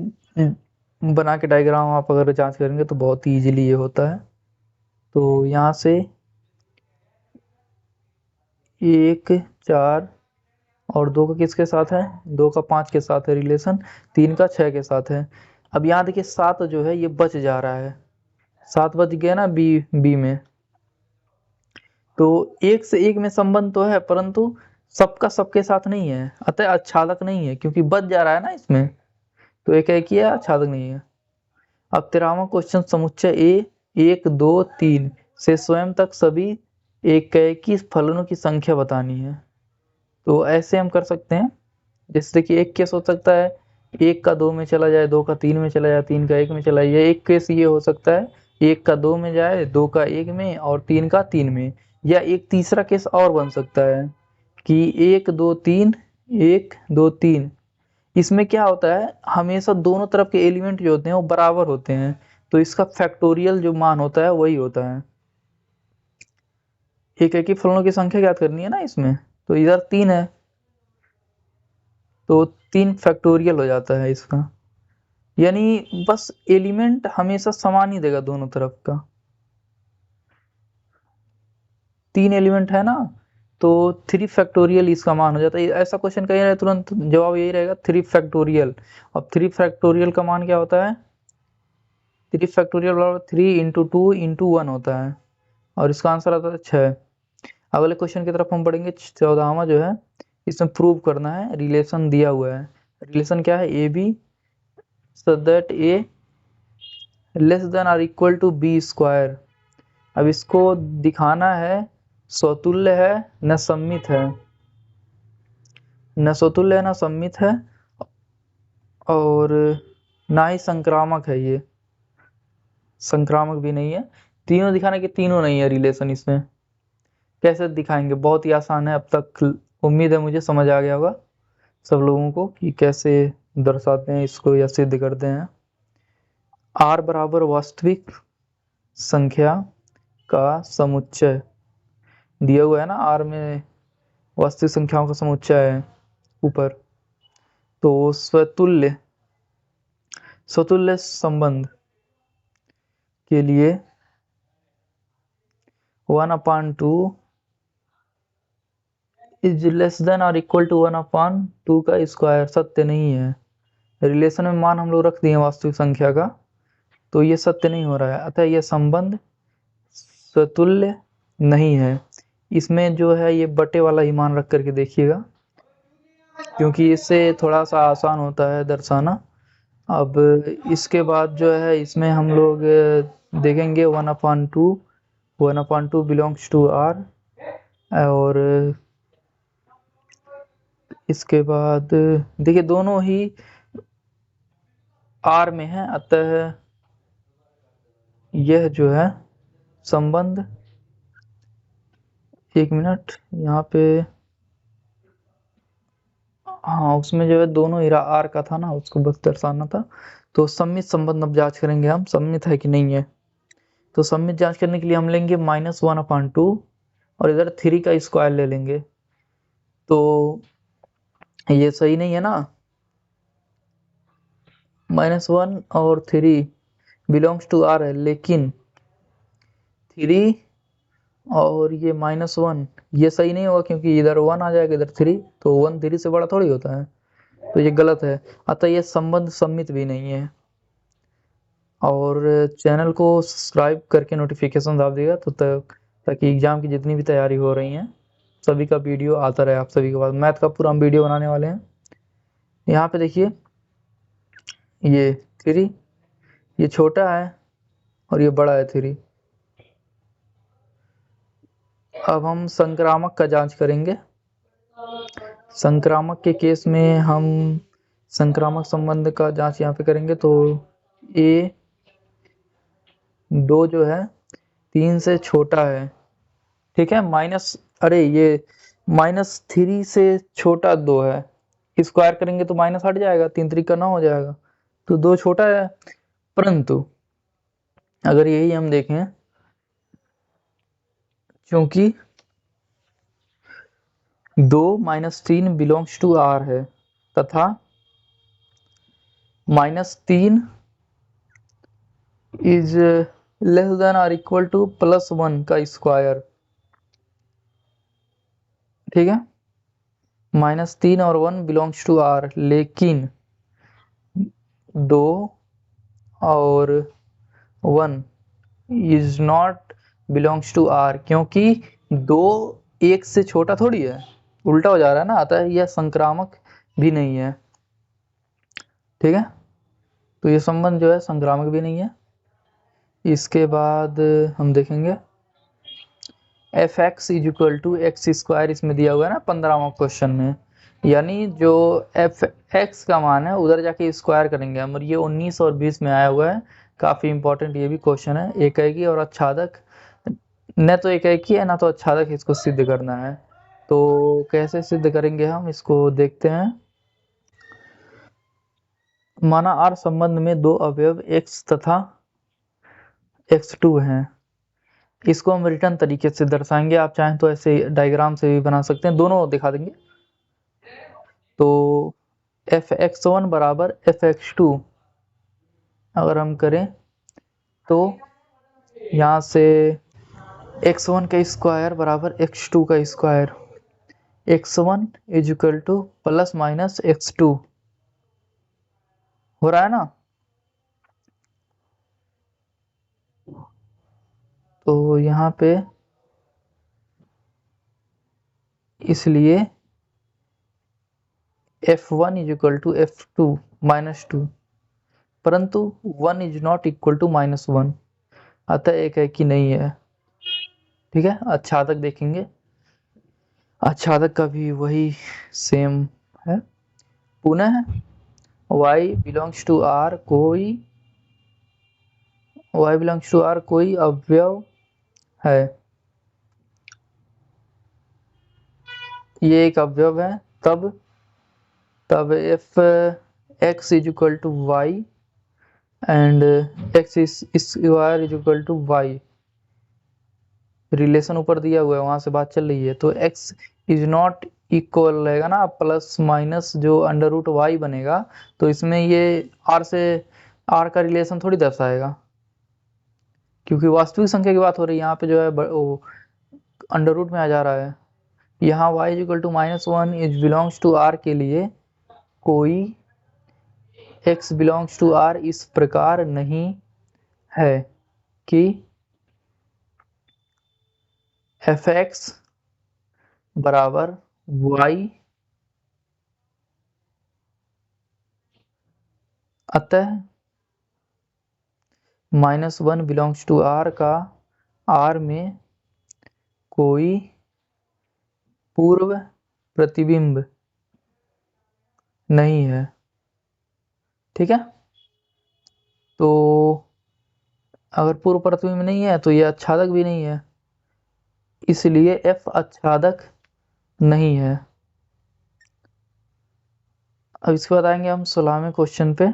बना के डायग्राम आप अगर जांच करेंगे तो बहुत ही इजीली ये होता है। तो यहाँ से 1 4 और 2 का किसके साथ है? 2 का 5 के साथ है रिलेशन, 3 का 6 के साथ है। अब यहाँ देखिए 7 जो है ये बच जा रहा है, 7 बच गया ना बी में। तो एक से एक में संबंध तो है परंतु सबका सबके साथ नहीं है, अतः आच्छादक नहीं है क्योंकि बच जा रहा है ना इसमें। तो एक ही है, आच्छादक नहीं है। अब 13वां क्वेश्चन, समुच्चय ए 1 2 3 से स्वयं तक सभी एकेकी फलनों की संख्या बतानी है। तो ऐसे हम कर सकते हैं, जैसे कि एक केस हो सकता है 1 का 2 में चला जाए, 2 का 3 में चला जाए, 3 का 1 में चला जाए। एक केस ये हो सकता है 1 का 2 में जाए, 2 का 1 में और 3 का 3 में। या एक तीसरा केस और बन सकता है कि 1 2 3 1 2 3, इसमें क्या होता है हमेशा दोनों तरफ के एलिमेंट जो होते हैं वो बराबर होते हैं, तो इसका फैक्टोरियल जो मान होता है वही होता है। एक ही फलनों की संख्या ज्ञात करनी है ना इसमें, तो इधर 3 है तो 3 फैक्टोरियल हो जाता है इसका। यानी बस एलिमेंट हमेशा समान ही देगा दोनों तरफ का। 3 एलिमेंट है ना, तो 3 फैक्टोरियल इसका मान हो जाता है। ऐसा क्वेश्चन कहीं रहे तुरंत जवाब यही रहेगा 3 फैक्टोरियल। अब 3 फैक्टोरियल का मान क्या होता है? 3 फैक्टोरियल बराबर 3 इंटू 2 इंटू 1 होता है और इसका आंसर आता है 6। अगले क्वेश्चन की तरफ हम बढ़ेंगे। 14वां जो है इसमें प्रूव करना है, रिलेशन दिया हुआ है। रिलेशन क्या है? A b so that a less than और इक्वल टू बी स्क्वायर। अब इसको दिखाना है समतुल्य है न सममित है, न समतुल्य है न सममित है और ना ही संक्रामक है। ये संक्रामक भी नहीं है। तीनों दिखाने के तीनों नहीं है रिलेशन इसमें। कैसे दिखाएंगे? बहुत ही आसान है। अब तक उम्मीद है मुझे समझ आ गया होगा सब लोगों को कि कैसे दर्शाते हैं इसको या सिद्ध करते हैं। r बराबर वास्तविक संख्या का समुच्चय दिया हुआ है ना, r में वास्तविक संख्याओं का समुच्चय है ऊपर। तो स्वतुल्य संबंध के लिए 1/2 इज लेस देन और इक्वल टू 1/2 का स्क्वायर सत्य नहीं है। रिलेशन में मान हम लोग रख दिए वास्तविक संख्या का, तो ये सत्य नहीं हो रहा है, अतः यह संबंध स्वतुल्य नहीं है। इसमें जो है ये बटे वाला ही मान रख करके देखिएगा, क्योंकि इससे थोड़ा सा आसान होता है दर्शाना। अब इसके बाद जो है इसमें हम लोग देखेंगे 1/2 बिलोंग्स टू r, और इसके बाद देखिए दोनों ही r में है, अतः यह जो है संबंध, एक मिनट यहाँ पे, हाँ उसमें जो है दोनों ही r का था ना, उसको बस दर्शाना था। तो सम्मित संबंध अब जांच करेंगे हम, सम्मित है कि नहीं है। तो सम्मित जांच करने के लिए हम लेंगे -1/2 और इधर 3 का स्क्वायर ले लेंगे। तो ये सही नहीं है ना, -1 और 3 बिलोंग्स टू r है, लेकिन 3 और ये -1 ये सही नहीं होगा, क्योंकि इधर 1 आ जाएगा इधर 3, तो 1 3 से बड़ा थोड़ी होता है, तो ये गलत है। अतः ये संबंध सम्मित भी नहीं है। और चैनल को सब्सक्राइब करके नोटिफिकेशन दाब देगा तो ताकि एग्जाम की जितनी भी तैयारी हो रही है सभी का वीडियो आता रहे आप सभी के पास। मैथ का पूरा हम वीडियो बनाने वाले हैं। यहाँ पे देखिए ये 3, ये छोटा है और ये बड़ा है 3। अब हम संक्रामक का जांच करेंगे। संक्रामक के केस में हम संक्रामक संबंध का जांच यहाँ पे करेंगे। तो A2 जो है 3 से छोटा है, ठीक है। ये -3 से छोटा 2 है, स्क्वायर करेंगे तो माइनस हट जाएगा, 3 3 का 9 हो जाएगा, तो 2 छोटा है। परंतु अगर यही हम देखें, क्योंकि 2 - 3 बिलोंग्स टू r है तथा -3 इज लेस देन और इक्वल टू +1 का स्क्वायर, ठीक है। -3 और 1 बिलोंग्स टू r, लेकिन 2 और 1 is not belongs to r, क्योंकि 2 1 से छोटा थोड़ी है, उल्टा हो जा रहा है ना, अतः यह संक्रामक भी नहीं है, ठीक है। तो ये संबंध जो है संक्रामक भी नहीं है। इसके बाद हम देखेंगे fx = x², इसमें दिया हुआ है ना 15वां क्वेश्चन में, यानी जो fx का मान है उधर जाके स्क्वायर करेंगे हम, और ये 19 और 20 में आया हुआ है। काफ़ी इंपॉर्टेंट ये भी क्वेश्चन है। एकाएकी और आच्छादक, न तो एकाएकी है ना तो आच्छादक, इसको सिद्ध करना है। तो कैसे सिद्ध करेंगे हम, इसको देखते हैं। माना r संबंध में 2 अवयव x तथा x2 हैं। इसको हम रिटर्न तरीके से दर्शाएंगे, आप चाहें तो ऐसे डायग्राम से भी बना सकते हैं, दोनों दिखा देंगे। तो fx1 बराबर fx2 अगर हम करें तो यहाँ से x1 का स्क्वायर बराबर x2 का square, x1 is equal two plus minus x2 हो रहा है ना। तो यहाँ पे इसलिए f1 is equal to f2 minus 2, परंतु 1 is not equal to minus 1, अतः एक है कि नहीं है। ठीक है, आच्छादक देखेंगे, आच्छादक का भी वही सेम है। पुनः y बिलोंग्स टू r कोई अवयव है, ये एक अवयव है, तब f x is equal to y and x is equal to y, relation ऊपर दिया हुआ है, वहां से बात चल रही है, तो x इज नॉट इक्वल रहेगा ना, प्लस माइनस जो अंडर रूट वाई बनेगा, तो इसमें ये r से r का रिलेशन थोड़ी दर्शाएगा, क्योंकि वास्तविक संख्या की बात हो रही है, यहाँ पे जो है वो अंडर रूट में आ जा रहा है। यहाँ y is equal to minus 1 is belongs to r के लिए कोई x बिलोंग्स टू r इस प्रकार नहीं है कि fx बराबर y, अतः माइनस 1 बिलोंग्स टू r का r में कोई पूर्व प्रतिबिंब नहीं है। ठीक है, तो अगर पूर्व प्रतिबिंब नहीं है तो ये आच्छादक भी नहीं है, इसलिए f आच्छादक नहीं है। अब इसके बाद आएंगे हम 16वें क्वेश्चन पे।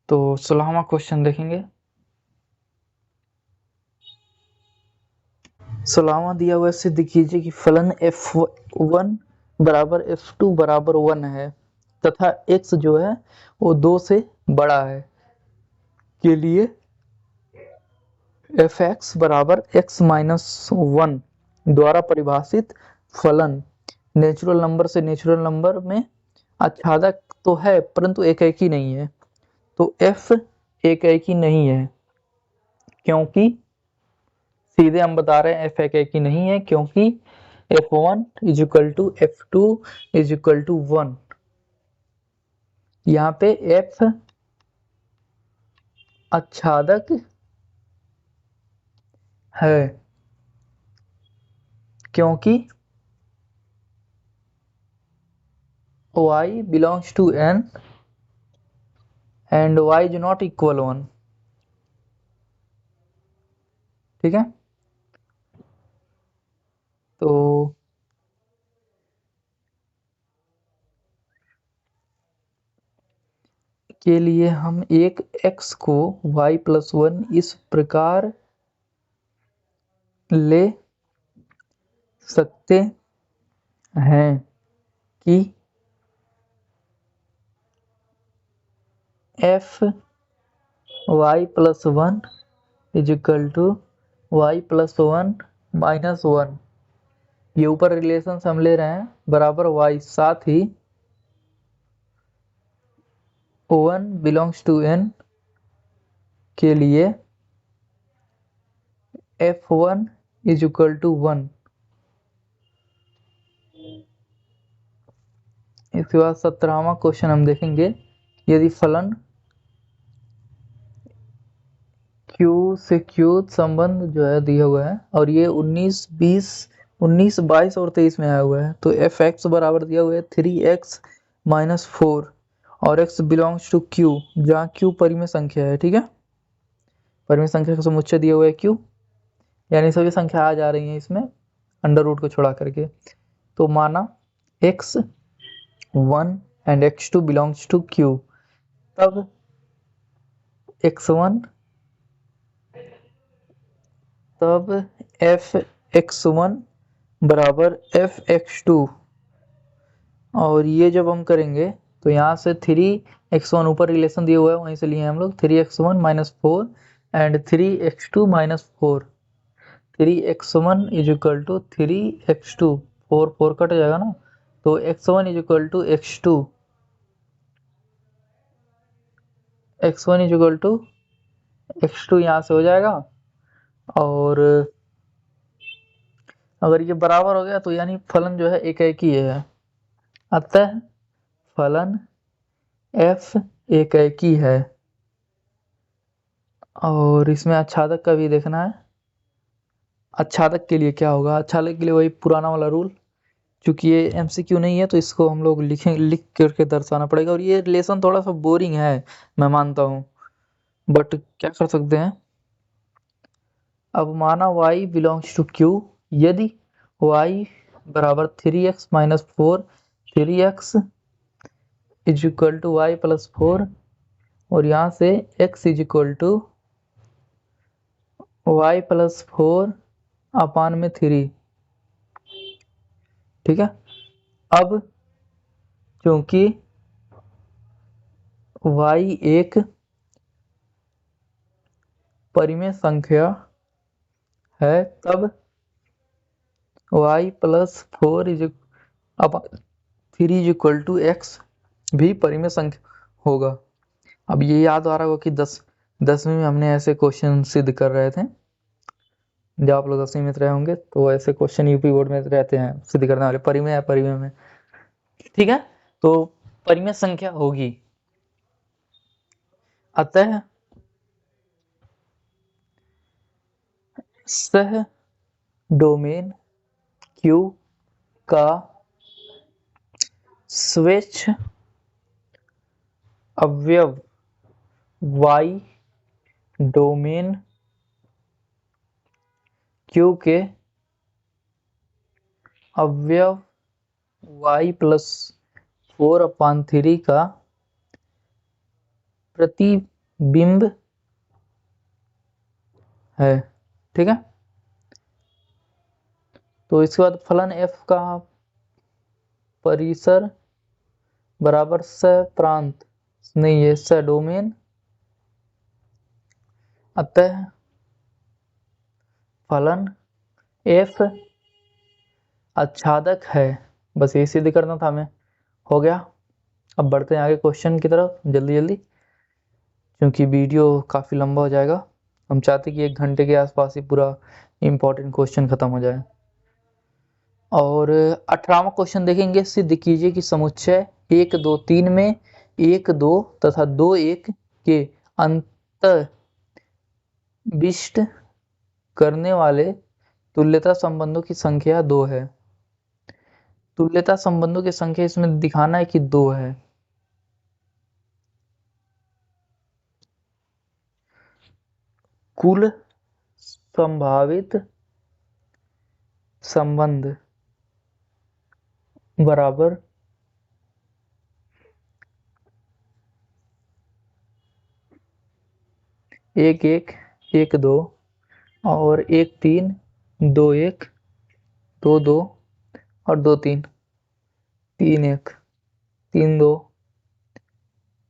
तो 16वां क्वेश्चन देखेंगे। 16वां दिया हुआ है, सिद्ध कीजिए कि फलन f1 बराबर f2 बराबर 1 है तथा x जो है वो 2 से बड़ा है के लिए fx बराबर x माइनस 1 द्वारा परिभाषित फलन नेचुरल नंबर से नेचुरल नंबर में आच्छादक तो है परंतु एकैकी नहीं है। तो f एकैकी नहीं है, क्योंकि सीधे हम बता रहे हैं f एकैकी नहीं है, क्योंकि f1 is equal to f2 is equal to 1। यहाँ पे f आच्छादक है, क्योंकि y belongs to n and y is not equal 1। ठीक है, तो के लिए हम एक x को y प्लस 1 इस प्रकार ले सकते हैं कि f y plus 1 is equal to y plus 1 minus 1, ये ऊपर रिलेशन हम ले रहे हैं, बराबर y, साथ ही 1 बिलोंग्स टू n के लिए f1 इज इक्वल टू 1। इसके बाद 17वां क्वेश्चन हम देखेंगे। यदि फलन q से q संबंध जो है दिया हुआ है और ये 19, 22 और 23 में आया हुआ है, तो fx बराबर दिया हुआ है 3x माइनस 4 और x बिलोंग्स टू q, जहाँ q परिमेय संख्या है। ठीक है, परिमेय संख्या का समुच्चय दिया हुआ है q, यानी सभी संख्या आ जा रही है इसमें अंडर रूट को छोड़ा करके। तो माना x1 and x2 belongs to q, तब x1 तब fx1 बराबर fx2, और ये जब हम करेंगे तो यहाँ से 3x1 ऊपर रिलेशन दिया हुआ है, वहीं से लिए हम लोग 3x1 minus 4 and 3x2 minus 4, 3x1 is equal to 3x2, 4 4 cut जाएगा ना, तो x1 is equal to x2, x1 is equal to x2 यहाँ से हो जाएगा। और अगर ये बराबर हो गया तो यानी फलन जो है एक ही है, अतः फलन f एक ही है। और इसमें आच्छादक का भी देखना है। आच्छादक के लिए क्या होगा, आच्छादक के लिए वही पुराना वाला रूल, क्योंकि ये एमसीक्यू नहीं है तो इसको हम लोग लिख करके दर्शाना पड़ेगा। और ये रिलेशन थोड़ा सा बोरिंग है, मैं मानता हूँ, बट क्या कर सकते हैं। अब माना y बिलोंग्स टू q, यदि y बराबर 3x minus 4, 3x is equal to y plus 4, और यहाँ से x is equal to y plus 4 upon में 3, ठीक है। अब क्योंकि y एक परिमेय संख्या है, तब y plus 4 is upon 3 is equal to x भी परिमेय संख्या होगा। अब ये याद आ रहा होगा कि 10वीं में हमने ऐसे क्वेश्चन सिद्ध कर रहे थे। जब आप लोग 10वीं में रहे होंगे तो ऐसे क्वेश्चन यूपी बोर्ड में रहते हैं सिद्ध करने वाले, परिमेय है परिमेय में, ठीक है। तो परिमेय संख्या होगी, अतः सह डोमेन Q का स्वेच्छ अवयव y डोमेन Q के अवयव y प्लस 4/3 का प्रतिबिंब है, ठीक है। तो इसके बाद फलन f का परिसर बराबर प्रांत नहीं है, डोमेन, अतः फलन f आच्छादक है। बस ये सिद्ध करना था हमें, हो गया। अब बढ़ते हैं आगे क्वेश्चन की तरफ जल्दी जल्दी, क्योंकि वीडियो काफ़ी लंबा हो जाएगा। हम चाहते कि 1 घंटे के आसपास ही पूरा इम्पोर्टेंट क्वेश्चन खत्म हो जाए। और 18वां क्वेश्चन देखेंगे, सिद्ध कीजिए कि समुच्चय 1 2 3 में 1 2 तथा 2 1 के अंतर्विष्ट करने वाले तुल्यता संबंधों की संख्या 2 है। तुल्यता संबंधों की संख्या इसमें दिखाना है कि 2 है। कुल संभावित संबंध बराबर 1 1 1 2 और 1 3 2 1 2 2 और 2 3 3 1 3 2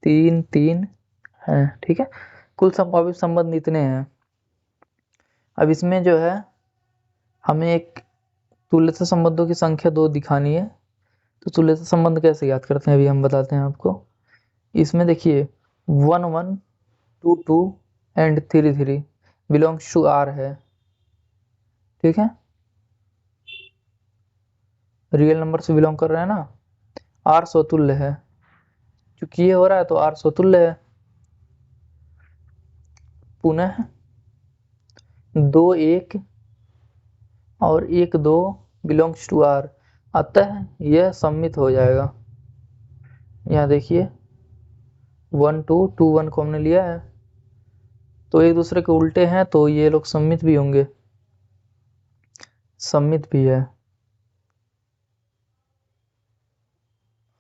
3 3 है, ठीक है। कुल संभावित संबंध इतने हैं। अब इसमें जो है हमें एक तुल्यता संबंधों की संख्या 2 दिखानी है। तो तुल्यता संबंध कैसे याद करते हैं अभी हम बताते हैं आपको। इसमें देखिए 1 1 2 2 एंड 3 3 बिलोंग्स टू R है, ठीक है। रियल नंबर से बिलोंग कर रहे हैं ना, R स्वतुल्य है, क्योंकि ये हो रहा है तो R स्वतुल्य है। पुनः 2 1 और 1 2 बिलोंग्स टू R, अतः यह सम्मित हो जाएगा। यहाँ देखिए 1 2 2 1 को हमने लिया है, तो एक दूसरे के उल्टे हैं तो ये लोग सम्मित भी होंगे, सम्मित भी है।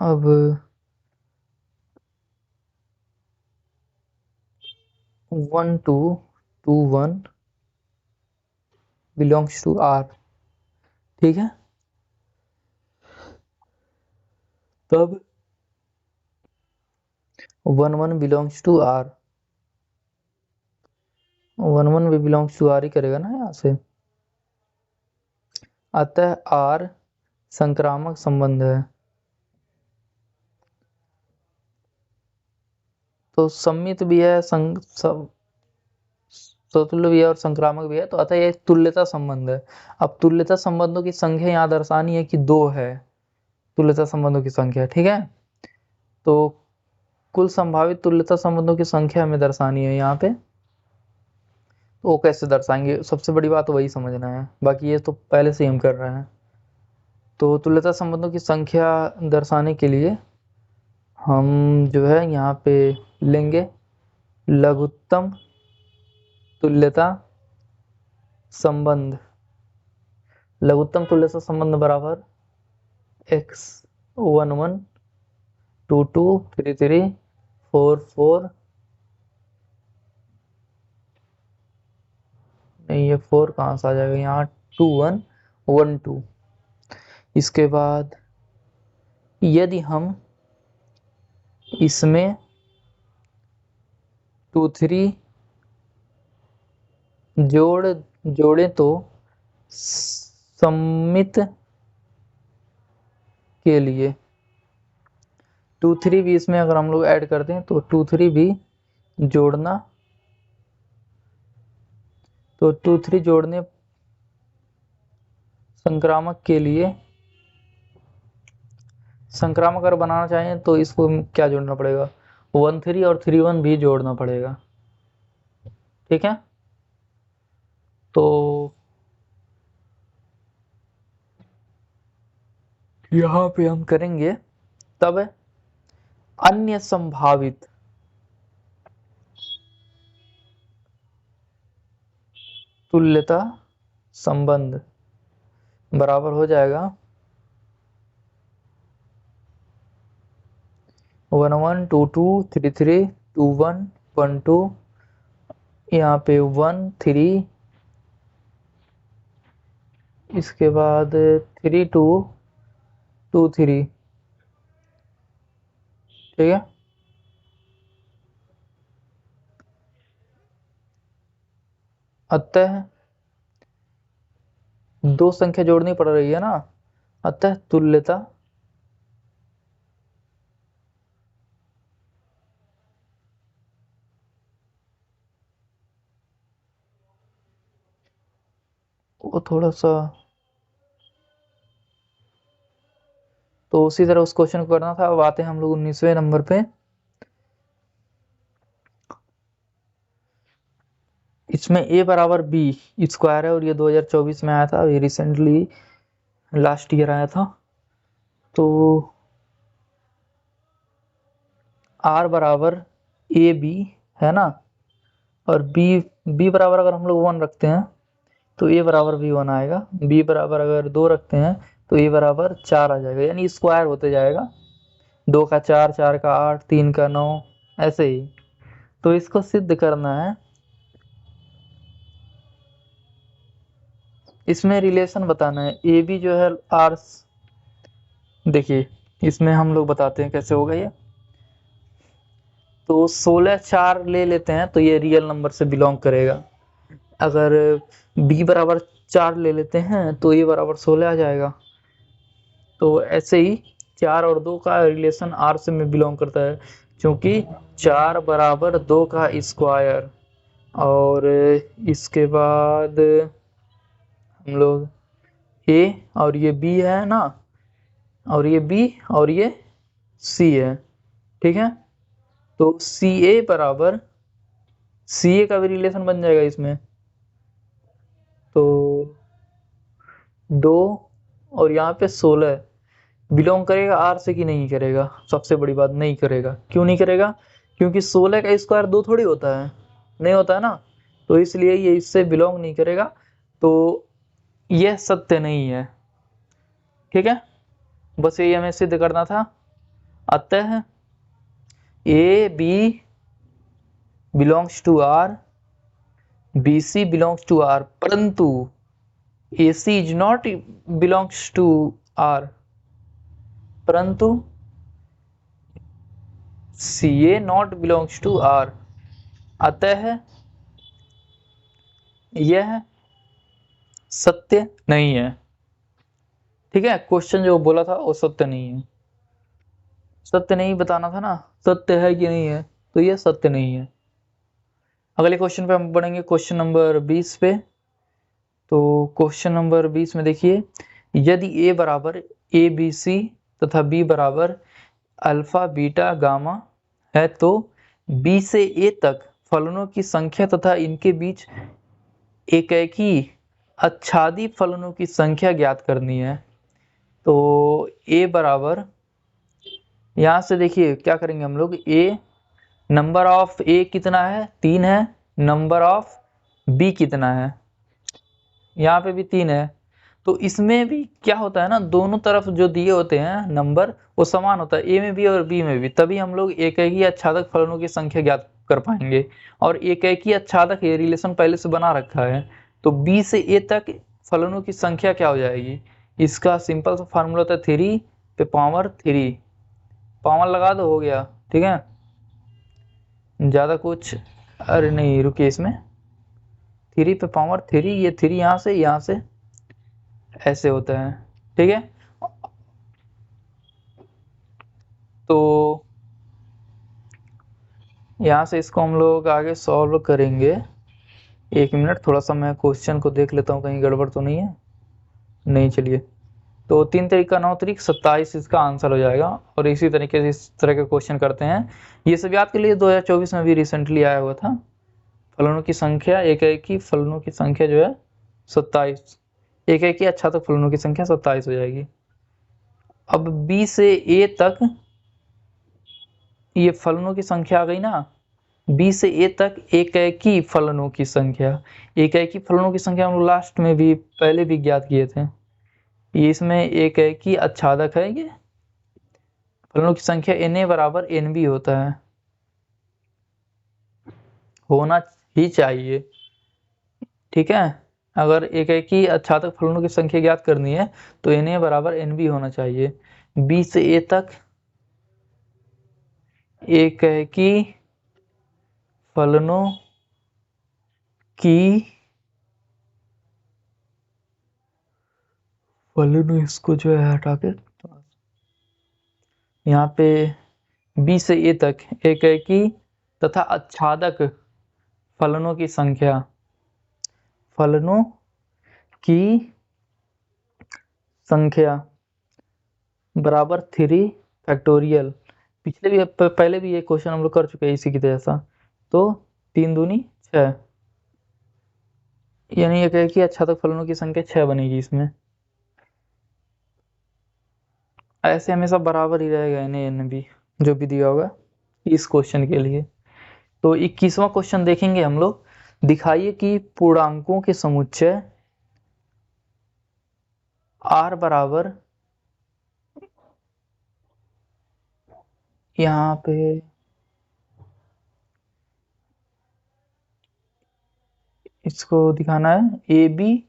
अब 1 2 2 1 बिलोंग्स टू R, ठीक है। तब 1 1 बिलोंग्स टू R, 1 1 भी बिलोंग्स टू R ही करेगा ना यहाँ से। अतः R संक्रामक संबंध है। तो सम्मित भी है, स्वतुल्य भी है और संक्रामक भी है, तो अतः ये तुल्यता संबंध है। अब तुल्यता संबंधों की संख्या यहाँ दर्शानी है कि 2 है, तुल्यता संबंधों की संख्या, ठीक है। तो कुल संभावित तुल्यता संबंधों की संख्या हमें दर्शानी है यहाँ पे। तो वो कैसे दर्शाएंगे, सबसे बड़ी बात वही समझना है, बाकी ये तो पहले से ही हम कर रहे हैं। तो तुल्यता संबंधों की संख्या दर्शाने के लिए हम जो है यहाँ पे लेंगे लघुत्तम तुल्यता संबंध। लघुत्तम तुल्यता संबंध बराबर x11 22 33 44, नहीं ये 4 कहाँ से आ जाएगा यहाँ, 21 12। इसके बाद यदि हम इसमें 2 3 जोड़े तो सम्मित के लिए 2 3 भी इसमें अगर हम लोग ऐड करते हैं तो 2 3 भी जोड़ना, तो 2 3 जोड़ने संक्रामक के लिए, संक्रामक अगर बनाना चाहें तो इसको क्या जोड़ना पड़ेगा, 1 3 और 3 1 भी जोड़ना पड़ेगा, ठीक है। तो यहाँ पे हम करेंगे तब अन्य संभावित तुल्यता संबंध बराबर हो जाएगा 1 1 2 2 3 3 2 1 1 2, यहाँ पे 1 3, इसके बाद 3 2 2 3, ठीक है। अतः 2 संख्या जोड़नी पड़ रही है ना, अतः तुल्यता वो थोड़ा सा, तो उसी तरह उस क्वेश्चन को करना था। अब आते हैं हम लोग 19वें नंबर पे। इसमें a बराबर b स्क्वायर है और ये 2024 में आया था, अभी रिसेंटली लास्ट ईयर आया था। तो r बराबर ए बी है ना, और b बराबर अगर हम लोग 1 रखते हैं तो a बराबर भी 1 आएगा, b बराबर अगर 2 रखते हैं तो a बराबर 4 आ जाएगा, यानी स्क्वायर होते जाएगा, 2 का 4, 4 का 8, 3 का 9, ऐसे ही। तो इसको सिद्ध करना है, इसमें रिलेशन बताना है। ए बी जो है आर, देखिए इसमें हम लोग बताते हैं कैसे होगा ये। तो 16 4 ले लेते हैं तो ये रियल नंबर से बिलोंग करेगा। अगर b बराबर 4 ले लेते हैं तो ये बराबर 16 आ जाएगा। तो ऐसे ही 4 और 2 का रिलेशन r से में बिलोंग करता है, क्योंकि 4 बराबर 2 का स्क्वायर, और इसके बाद हम लोग a और ये b है ना, और ये b और ये c है, ठीक है। तो सी ए बराबर, सी ए का भी रिलेशन बन जाएगा इसमें, तो 2 और यहाँ पे 16 बिलोंग करेगा आर से कि नहीं करेगा, सबसे बड़ी बात नहीं करेगा। क्यों नहीं करेगा, क्योंकि 16 का स्क्वायर 2 थोड़ी होता है, नहीं होता है ना, तो इसलिए ये इससे बिलोंग नहीं करेगा, तो यह सत्य नहीं है, ठीक है। बस यही हमें सिद्ध करना था। अतः a b belongs to r, BC belongs to R, परंतु AC is not belongs to R, परंतु CA not belongs to R, अतः यह सत्य नहीं है, ठीक है, क्वेश्चन जो बोला था वो सत्य नहीं है, सत्य नहीं बताना था ना, सत्य है कि नहीं है, तो ये सत्य नहीं है। अगले क्वेश्चन पे हम बढ़ेंगे, क्वेश्चन नंबर 20 पे। तो क्वेश्चन नंबर 20 में देखिए, यदि a बराबर ए बी सी तथा b बराबर अल्फा बीटा गामा है तो b से a तक फलनों की संख्या तथा इनके बीच एकाकी आच्छादी फलनों की संख्या ज्ञात करनी है। तो a बराबर, यहाँ से देखिए क्या करेंगे हम लोग, a नंबर ऑफ a कितना है, 3 है, नंबर ऑफ b कितना है, यहाँ पे भी 3 है। तो इसमें भी क्या होता है ना, दोनों तरफ जो दिए होते हैं नंबर वो समान होता है, ए में भी और बी में भी, तभी हम लोग एकाकी आच्छादक फलनों की संख्या ज्ञात कर पाएंगे। और एकाकी आच्छादक ये रिलेशन पहले से बना रखा है, तो बी से ए तक फलनों की संख्या क्या हो जाएगी, इसका सिंपल सा फार्मूला होता है 3 पे पावर 3, पावर लगा दो, हो गया। ठीक है, ज़्यादा कुछ, अरे नहीं रुकिए, इसमें 3 पे पावर 3, ये 3 यहाँ से ऐसे होता है। ठीक है, तो यहाँ से इसको हम लोग आगे सॉल्व करेंगे। 1 मिनट, थोड़ा सा मैं क्वेश्चन को देख लेता हूँ कहीं गड़बड़ तो नहीं है, नहीं, चलिए। तो 3 तरीका 9 तरीक 27 इसका आंसर हो जाएगा। और इसी तरीके से इस तरह के क्वेश्चन करते हैं, ये सब याद के लिए 2024 में भी रिसेंटली आया हुआ था। फलनों की संख्या एकाकी फलनों की संख्या जो है 27, एकाकी अच्छा तक फलनों की संख्या 27 हो जाएगी। अब बी से ए तक ये फलनों की संख्या आ गई ना, बी से ए तक एकाकी फलनों की संख्या, एकाकी फलनों की संख्या हम लोग लास्ट में भी पहले भी ज्ञात किए थे। ये इसमें एकाकी आच्छादक है, ये फलनों की संख्या Na बराबर Nb होता है, होना ही चाहिए। ठीक है, अगर एकाकी आच्छादक फलनों की संख्या ज्ञात करनी है तो Na बराबर Nb होना चाहिए। बी से ए तक एकाकी फलनों की फलनों, इसको जो है हटा के यहाँ पे बी से ए तक एकाकी तथा आच्छादक फलनों की संख्या, फलनों की संख्या बराबर 3 फैक्टोरियल। पिछले भी पहले भी ये क्वेश्चन हम लोग कर चुके हैं इसी की जैसा। तो 3 दूनी 6, यानी एकाकी आच्छादक फलनों की संख्या 6 बनेगी इसमें। ऐसे हमेशा बराबर ही रहेगा Nb जो भी दिया होगा इस क्वेश्चन के लिए। तो 21वां क्वेश्चन देखेंगे हम लोग, दिखाइए कि पूर्णांकों के समुच्चय r बराबर, यहाँ पे इसको दिखाना है ए बी,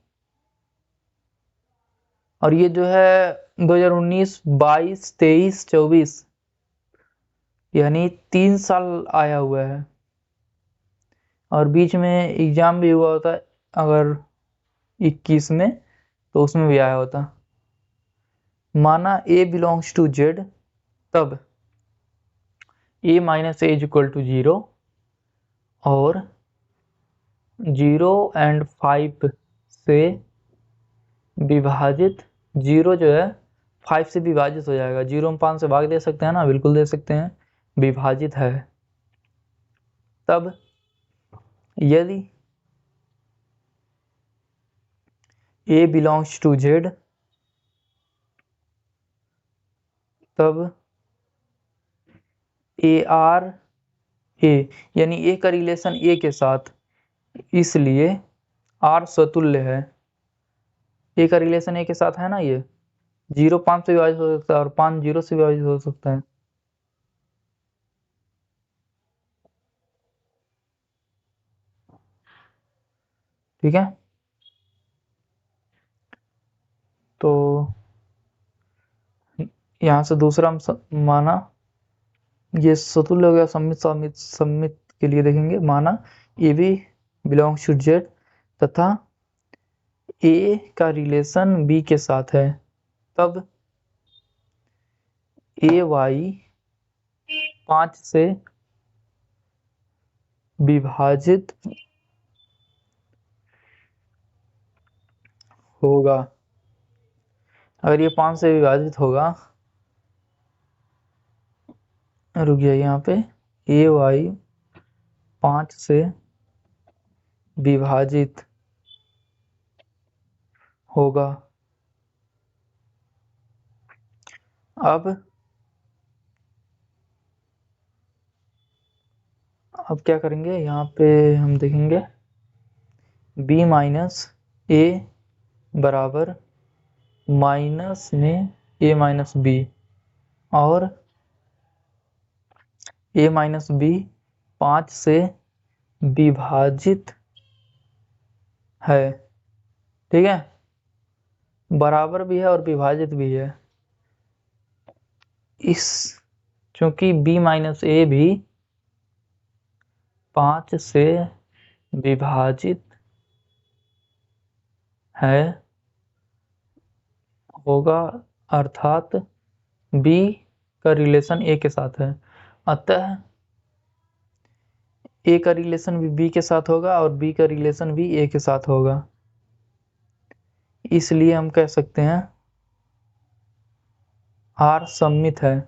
और ये जो है 2019, 22, 23, 24, यानी 3 साल आया हुआ है। और बीच में एग्जाम भी हुआ होता है अगर 21 में, तो उसमें भी आया होता। माना a बिलोंग्स टू z, तब a minus a is equal to 0 और 0 एंड 5 से विभाजित, 0 जो है 5 से विभाजित हो जाएगा, 0 हम 5 से भाग दे सकते हैं ना, बिल्कुल दे सकते हैं, विभाजित है। तब यदि a बिलोंग्स टू z, तब AR A, यानी A का रिलेशन A के साथ, इसलिए R स्वतुल्य है। A का रिलेशन A के साथ है ना, ये 0 5 से विभाजित हो सकता है और 5 0 से विभाजित हो सकता है। ठीक है, तो यहाँ से दूसरा हम माना ये स्वतुल्य हो गया, सम्मित के लिए देखेंगे, माना a b belongs to z तथा ए का रिलेशन बी के साथ है, तब ए वाई 5 से विभाजित होगा। अगर ये 5 से विभाजित होगा, रुक जाइए यहाँ पे, ए वाई 5 से विभाजित होगा। अब क्या करेंगे, यहाँ पे हम देखेंगे b माइनस ए बराबर माइनस में a माइनस बी, और a माइनस बी 5 से विभाजित है। ठीक है, बराबर भी है और विभाजित भी है। इस चूंकि b माइनस ए भी 5 से विभाजित है होगा, अर्थात b का रिलेशन a के साथ है, अतः a का रिलेशन भी b के साथ होगा और b का रिलेशन भी a के साथ होगा। इसलिए हम कह सकते हैं r सममित है।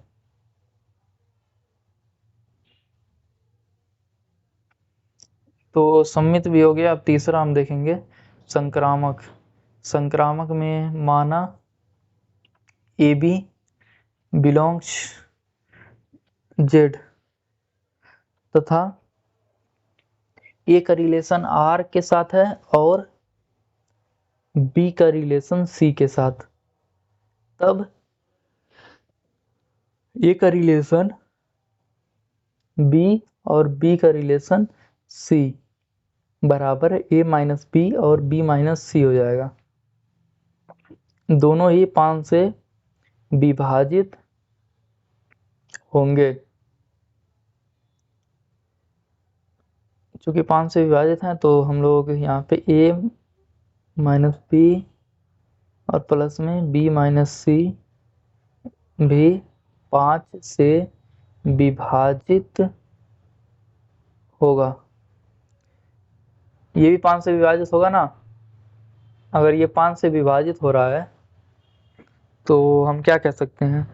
तो सममित भी हो गया। अब तीसरा हम देखेंगे संक्रामक। संक्रामक में माना ए बी बिलोंग्स जेड तथा ए का रिलेशन आर के साथ है और बी का रिलेशन सी के साथ। तब ए का रिलेशन बी और बी का रिलेशन सी बराबर ए माइनस बी और बी माइनस सी हो जाएगा। दोनों ही 5 से विभाजित होंगे। चूंकि 5 से विभाजित हैं तो हम लोग यहाँ पे ए माइनस बी और प्लस में बी माइनस सी भी 5 से विभाजित होगा। ये भी 5 से विभाजित होगा ना। अगर ये 5 से विभाजित हो रहा है तो हम क्या कह सकते हैं,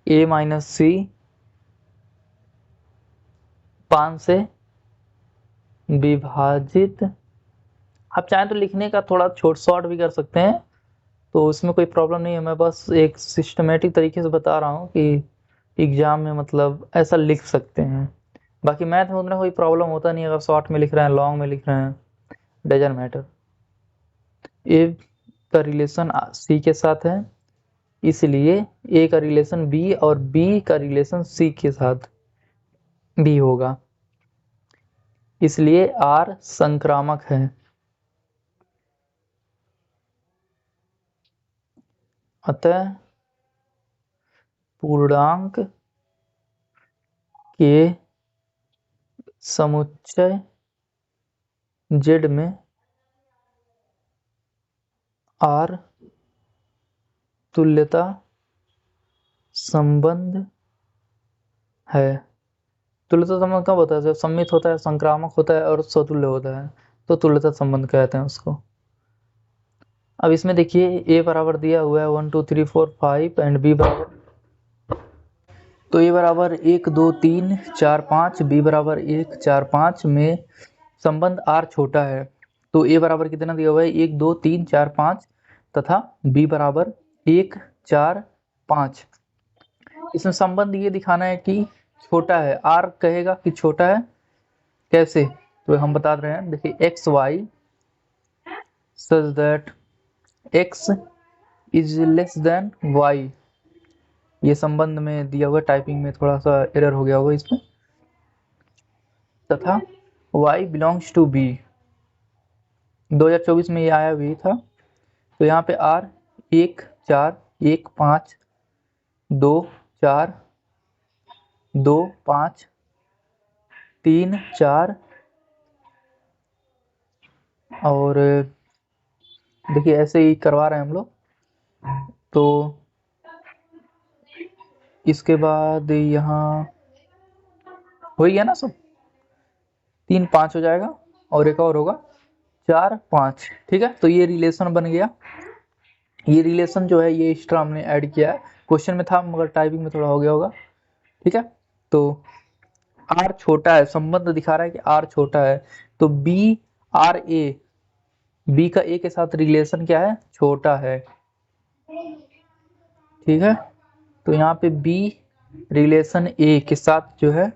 a माइनस सी 5 से विभाजित, आप चाहें तो लिखने का थोड़ा शॉर्ट भी कर सकते हैं, तो उसमें कोई प्रॉब्लम नहीं है। मैं बस एक सिस्टमेटिक तरीके से बता रहा हूँ कि एग्जाम में मतलब ऐसा लिख सकते हैं। बाकी मैथ में उतना कोई प्रॉब्लम होता नहीं, अगर शॉर्ट में लिख रहे हैं, लॉन्ग में लिख रहे हैं, डजंट मैटर। ए का रिलेशन सी के साथ है, इसलिए ए का रिलेशन बी और बी का रिलेशन सी के साथ भी होगा, इसलिए आर संक्रामक है। अतः पूर्णांक के समुच्चय जेड में आर तुल्यता संबंध है। तुल्यता संबंध कब होता है, जब सममित होता है, संक्रामक होता है और स्वतुल्य होता है, तो तुल्यता संबंध कहते हैं उसको। अब इसमें देखिए ए बराबर दिया हुआ है 1 2 3 4 5 एंड बी बराबर, तो ए बराबर 1 2 3 4 5, बी बराबर 1 4 5 में संबंध आर छोटा है, तो ए बराबर कितना दिया हुआ है 1 2 3 4 5 तथा बी बराबर 1 4 5। इसमें संबंध ये दिखाना है कि छोटा है, आर कहेगा कि छोटा है। कैसे, तो हम बता रहे हैं, देखिए x y such that x is less than y, ये संबंध में दिया हुआ, टाइपिंग में थोड़ा सा एरर हो गया होगा इसमें, तथा y बिलोंग्स टू b। 2024 में ये आया भी था। तो यहाँ पे r 1 4 1 5 2 4 2 5 3 4 और देखिए ऐसे ही करवा रहे हैं हम लोग। तो इसके बाद यहाँ हो गया ना सब, 3 5 हो जाएगा और एक और होगा 4 5। ठीक है, तो ये रिलेशन बन गया। ये रिलेशन जो है ये एक्स्ट्रा हमने ऐड किया है, क्वेश्चन में था मगर टाइपिंग में थोड़ा हो गया होगा। ठीक है, तो आर छोटा है, संबंध दिखा रहा है कि आर छोटा है, तो बी आर ए, बी का ए के साथ रिलेशन क्या है, छोटा है। ठीक है, तो यहाँ पे बी रिलेशन ए के साथ जो है,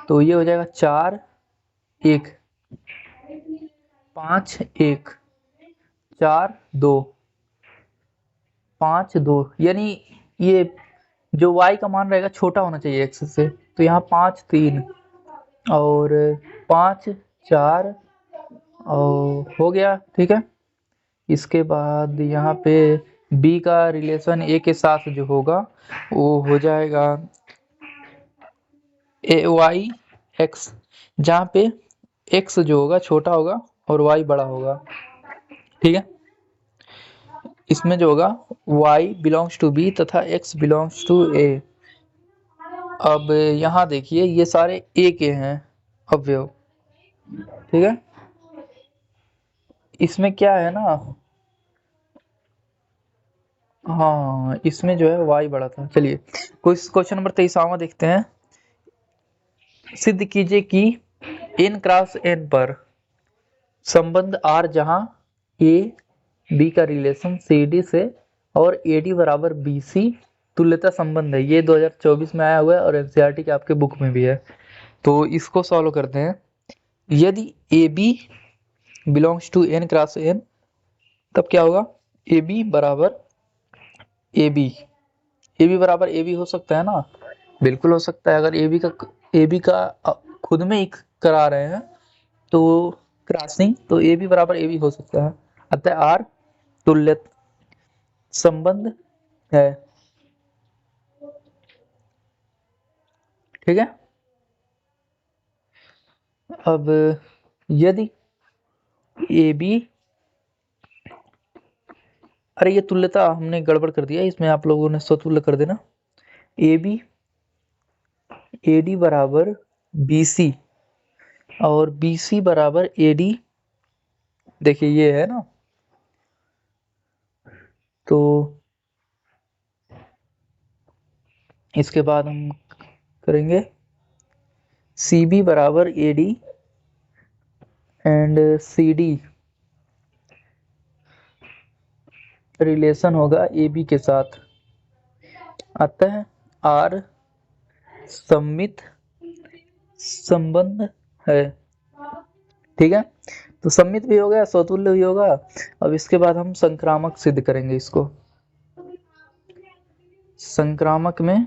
तो ये हो जाएगा 4 1 5 1 4 2 5 2, यानी ये जो y का मान रहेगा छोटा होना चाहिए x से, तो यहाँ 5 3 और 5 4 और हो गया। ठीक है, इसके बाद यहाँ पे b का रिलेशन a के साथ जो होगा वो हो जाएगा ए वाई एक्स, जहाँ पे x जो होगा छोटा होगा और y बड़ा होगा। ठीक है, इसमें जो होगा y बिलोंग्स टू b तथा x बिलोंग्स टू a। अब यहाँ देखिए ये सारे a के हैं अवयव। ठीक है, इसमें क्या है ना, हाँ इसमें जो है y बड़ा था। चलिए क्वेश्चन नंबर 23वां देखते हैं। सिद्ध कीजिए कि n क्रॉस n पर संबंध r जहां a b का रिलेशन cd से और ad बराबर bc तुल्यता संबंध है। ये 2024 में आया हुआ है और एनसीईआरटी के आपके बुक में भी है। तो इसको सॉल्व करते हैं। यदि AB belongs to n cross n, तब क्या होगा, AB बराबर AB, AB बराबर AB हो सकता है ना, बिल्कुल हो सकता है। अगर AB का खुद में ही करा रहे हैं तो क्रॉसिंग, तो AB बराबर AB हो सकता है। अतः R तुल्य संबंध है। ठीक है, अब यदि AB, अरे ये तुल्यता हमने गड़बड़ कर दिया, इसमें आप लोगों ने स्वतुल्य कर देना। AB AD बराबर BC और BC बराबर AD, देखिए ये है ना, तो इसके बाद हम करेंगे CB बराबर AD एंड CD रिलेशन होगा AB के साथ। अतः R सममित संबंध है। ठीक है, तो सममित भी हो गया, स्वतुल्य भी होगा। अब इसके बाद हम संक्रामक सिद्ध करेंगे इसको। संक्रामक में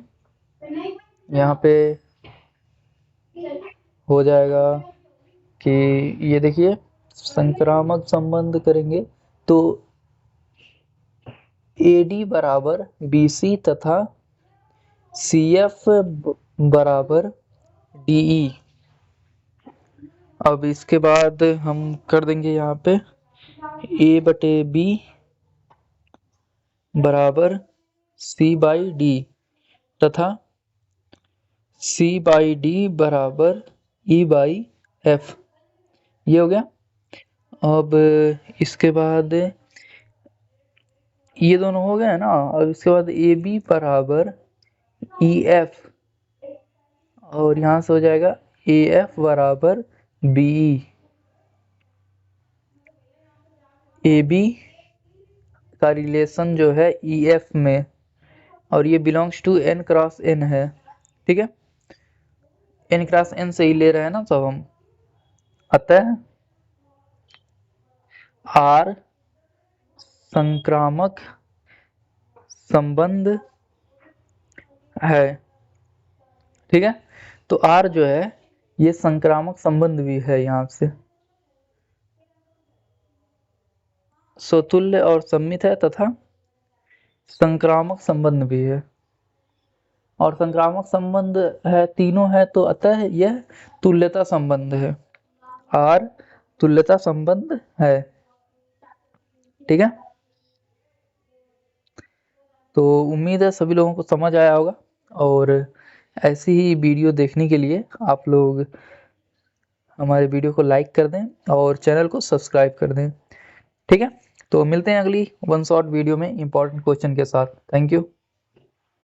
यहाँ पे हो जाएगा कि ये देखिए संक्रामक संबंध करेंगे तो AD बराबर BC तथा CF बराबर DE। अब इसके बाद हम कर देंगे यहाँ पे A/B बराबर C/D तथा C/D बराबर E/F। ये हो गया। अब इसके बाद ये दोनों हो गए ना। अब इसके बाद AB बराबर EF और यहाँ से हो जाएगा AF बराबर BE। AB का रिलेशन जो है EF में और ये belongs to n cross n है। ठीक है, n क्रॉस n से ही ले रहे हैं ना सब हम। अतः R संक्रामक संबंध है। ठीक है, तो R जो है ये संक्रामक संबंध भी है, यहाँ से स्वतुल्य और सम्मित है तथा संक्रामक संबंध भी है। और संक्रामक संबंध है, तीनों है, तो अतः यह तुल्यता संबंध है। R तुल्यता संबंध है। ठीक है, तो उम्मीद है सभी लोगों को समझ आया होगा और ऐसी ही वीडियो देखने के लिए आप लोग हमारे वीडियो को लाइक कर दें और चैनल को सब्सक्राइब कर दें। ठीक है, तो मिलते हैं अगली वन शॉट वीडियो में इम्पोर्टेंट क्वेश्चन के साथ। Thank you.